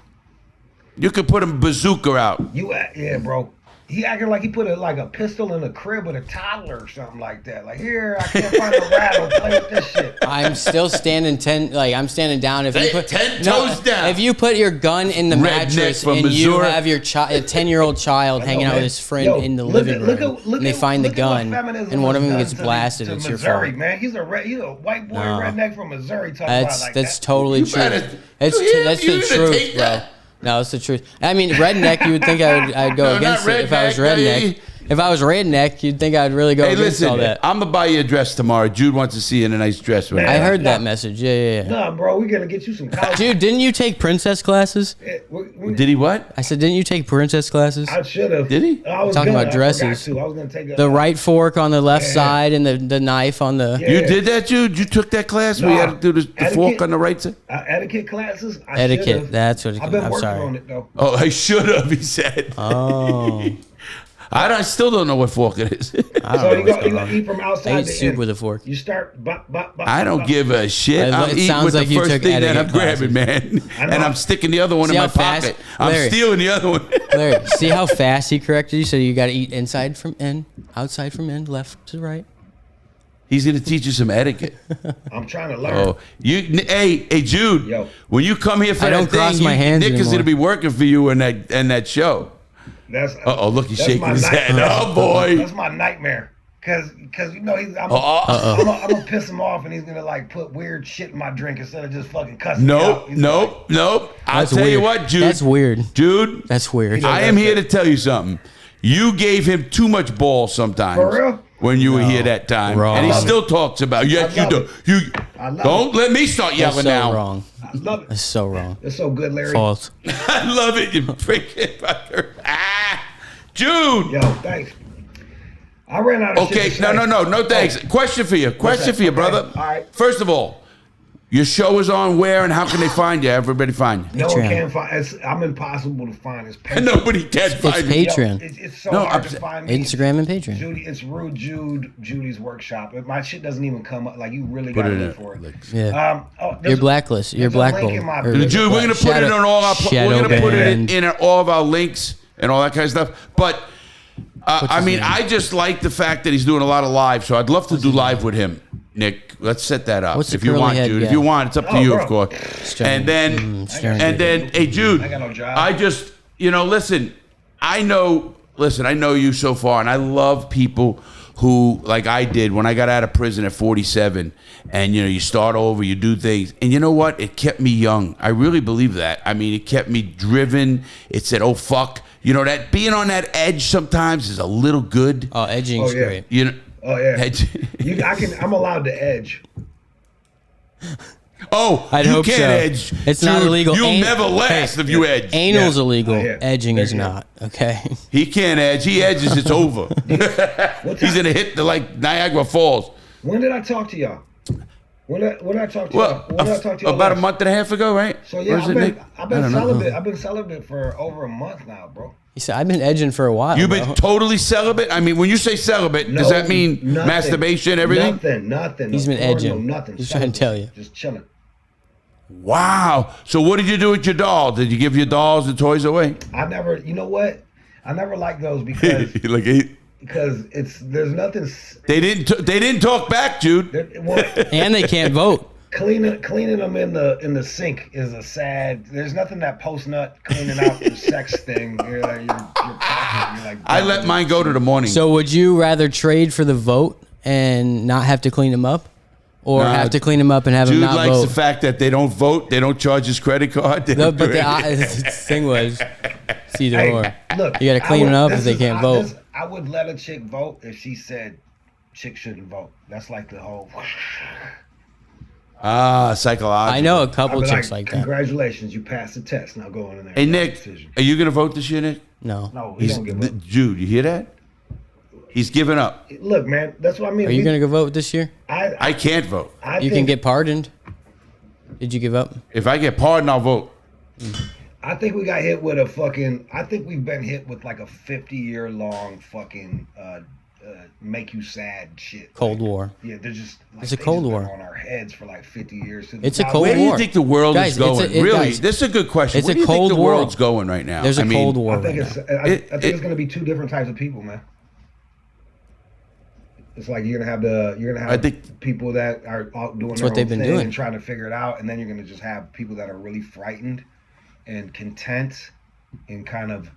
You could put a bazooka out. Yeah, bro. He acted like he put a pistol in a crib with a toddler or something like that. Like, here, I can't find a rattle. Play with this shit. I'm still standing I'm standing down. If you put 10 toes down. If you put your gun in the mattress and you have your a 10-year-old child hanging out with his friend in the living room, and they find the gun, and one of them gets blasted, it's your fault. Man, he's a white boy redneck from Missouri. That's totally true. That's the truth, bro. No, it's the truth. I mean, redneck, you would think I'd go against it if I was redneck. If I was redneck, you'd think I'd really go against all that. I'm going to buy you a dress tomorrow. Jude wants to see you in a nice dress. I heard that message. Yeah. Nah, bro, we're going to get you some college. Dude, didn't you take princess classes? Did he what? I said, didn't you take princess classes? I should have. Did he? I was talking about dresses. I was going to take the right fork on the left side and the knife on the... Yeah. You did that, Jude? You took that class where you had to do the fork on the right side? Etiquette classes? Etiquette, that's what I've been working on it, though. Oh, I should have, he said. Oh. I still don't know what fork it is. So you go eat from outside. I eat soup with a fork. You start. I don't give a shit. I'm eating with the first thing that I'm grabbing, man. And I'm sticking the other one in my pocket. I'm stealing the other one. Larry, see how fast he corrected you? So you got to eat inside from in, outside from in, left to right. He's going to teach you some etiquette. I'm trying to learn. Hey, Jude. Yo. When you come here for I that don't cross thing, my hands Nick is anymore. going to be working for you in that show. Look, he's shaking his head. Oh, boy. That's my nightmare. Cause I'm gonna piss him off and he's gonna put weird shit in my drink instead of just fucking cussing me out. Nope. I'll tell you what, Jude. That's weird. Dude. That's weird. I am here to tell you something. You gave him too much ball sometimes. For real? when you were here that time. Wrong. And he still talks about yes, you do. Don't let me start yelling now. Wrong. I love it. That's so wrong. It's so good, Larry. False. I love it, you freaking fucker. Jude. Yo, thanks. I ran out of shit Okay, to say. no thanks. Question for you, brother. All right. First of all, your show is on where and how can they find you? Everybody find you. No one Patreon. can find. I'm impossible to find. It's Patreon. Nobody can find you. Patreon. It's so No, hard to find me. Instagram and Patreon. Judy, it's Rude Jude, Judy's workshop. My shit doesn't even come up. Like you really Put gotta it look in. for it. Yeah. There's Your a- blacklist. Your there's a black link gold. in my Or- bio. Jude, we're gonna put it on all our. We're gonna put it in all of our links and all that kind of stuff. But I mean, I just like the fact that he's doing a lot of live. So I'd love to do live with him, Nick. Let's set that up What's the if you curly want, head Jude. guy? If you want, it's up to you, bro. of course. And then, hey, Jude. I got no job. I just, listen. I know you so far, and I love people who, like I did when I got out of prison at 47, and you start over, you do things, and you know what? It kept me young. I really believe that. I mean, it kept me driven. It said, "Oh fuck," that being on that edge sometimes is a little good. Oh, edging's great. Oh yeah. Edge. I'm allowed to edge. Oh, I'd you hope can't so. edge. It's not Dude, illegal. You'll never last if you edge. Anal's illegal. Oh, yeah. Edging is Yeah. not. Okay. He can't edge. He edges, it's over. He's gonna hit like Niagara Falls. When did I talk to y'all? When did I talk to y'all? When did I talk to y'all about a last? month and a half ago, right? So yeah, Or is it, Nick? I've I been don't know. celibate. I've been celibate for over a month now, bro. He said, I've been edging for a while. You've bro. been totally celibate? I mean, when you say celibate, does that mean nothing. masturbation, everything? Nothing. He's been No porno, edging. Nothing. He's trying to tell you. Just chilling. Wow. So what did you do with your doll? Did you give your dolls and toys away? I never. You know what? I never liked those because there's nothing. They didn't talk back, Jude. And they can't vote. Cleaning them in the sink is a sad. There's nothing that post nut cleaning out the sex thing. You're like, I let mine go to the morning. So would you rather trade for the vote and not have to clean them up? Or have to clean them up and have Jude them not likes vote? the fact that they don't vote. They don't charge his credit card. No, but the thing was, it's either or. Look, You got to clean them up if they can't vote. I would let a chick vote if she said chick shouldn't vote. That's like the whole. Psychological. I know a couple I'd be chicks like that. Congratulations, you passed the test. Now go on in there. Hey, and make a Nick, decision. are you going to vote this year, Nick? No. No, he don't give up. Jude, you hear that? He's giving up. Look, man, that's what I mean. Are you going to go vote this year? I can't vote. You can get pardoned. Did you give up? If I get pardoned, I'll vote. I think we got hit with a fucking. I think we've been hit with like a 50-year-long fucking make you sad shit. Cold War. Yeah, they're just. Like, It's a Cold been War. on our heads for like 50 years. It's a Cold Where do you War. think the world Guys, is going? Really? This is a good question. It's Where a do you Cold think the War. world's going right now? There's a Cold War I think right it's. now. I think it's going to be two different types of people, man. It's like you're gonna have people that are out doing their what own they've been thing doing. and trying to figure it out, and then you're gonna just have people that are really frightened and content and kind of.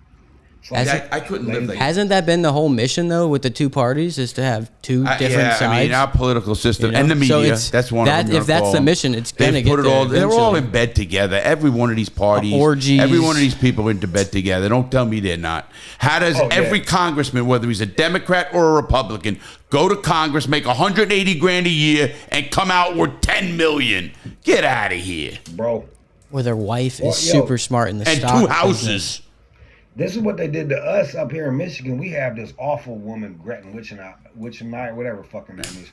I couldn't live like Hasn't that been the whole mission though with the two parties is to have two different sides? I mean, our political system and the So media. it's- That's one of them. if that's the mission, it's They've gonna get put it there all. They're all eventually. in bed together. Every one of these parties, Orgies. every one of these people into bed together. Don't tell me they're not. How does every congressman, whether he's a Democrat or a Republican, go to Congress, make 180 grand a year, and come out with 10 million? Get out of here, bro. Where their wife is super smart in the and stock 2 houses. business. This is what they did to us up here in Michigan. We have this awful woman, Gretchen Whitchenmeyer, whatever fucking name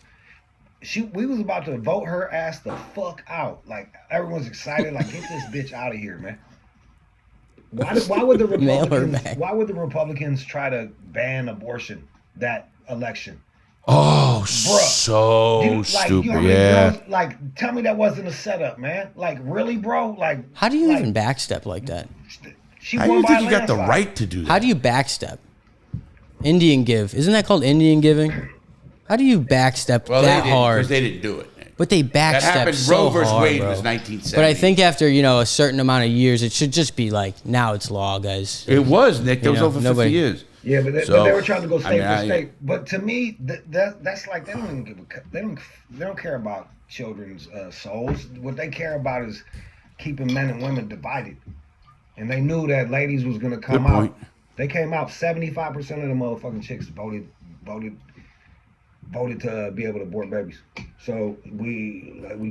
is. We was about to vote her ass the fuck out. Like everyone's excited. Like get this bitch out of here, man. Why would the Mail her Republicans? back. Why would the Republicans try to ban abortion that election? Oh, Bruh. so stupid. Yeah. Girls, like tell me that wasn't a setup, man. Like really, bro. Like How do you even backstep like that? She How do won you by think a you got the landslide. right to do that? How do you backstep? Indian give. Isn't that called Indian giving? How do you backstep that hard? Because they didn't do it. But they That backstep happened. so Roe versus hard, Wade bro. was 1970. But I think after, a certain amount of years, it should just be like, now it's law, guys. It was, Nick. That was over 50 nobody- years. Yeah, but So, they were trying to go state I for mean, state. But to me, that's like they don't even give they don't care about children's souls. What they care about is keeping men and women divided. And they knew that ladies was gonna come Good out. point. They came out. 75% of the motherfucking chicks voted voted to be able to abort babies. So I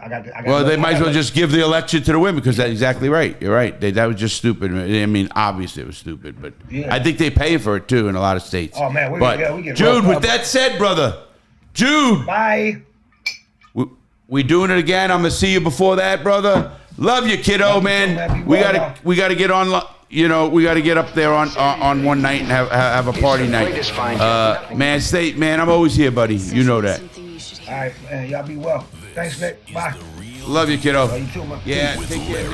got. Well, they might as well just give the election to the women because that's exactly right. You're right. That was just stupid. I mean, obviously it was stupid, but I think they pay for it too in a lot of states. Oh man, we get Jude. With that said, brother, Jude. Bye. We doing it again. I'm gonna see you before that, brother. Love you, kiddo, man. We gotta get on. You know, we got to get up there on one night and have a party night. Man, I'm always here, buddy. You know that. All right, man. Y'all be well. Thanks, Nick. Bye. Love you, kiddo. Love you too, man. Yeah, take care.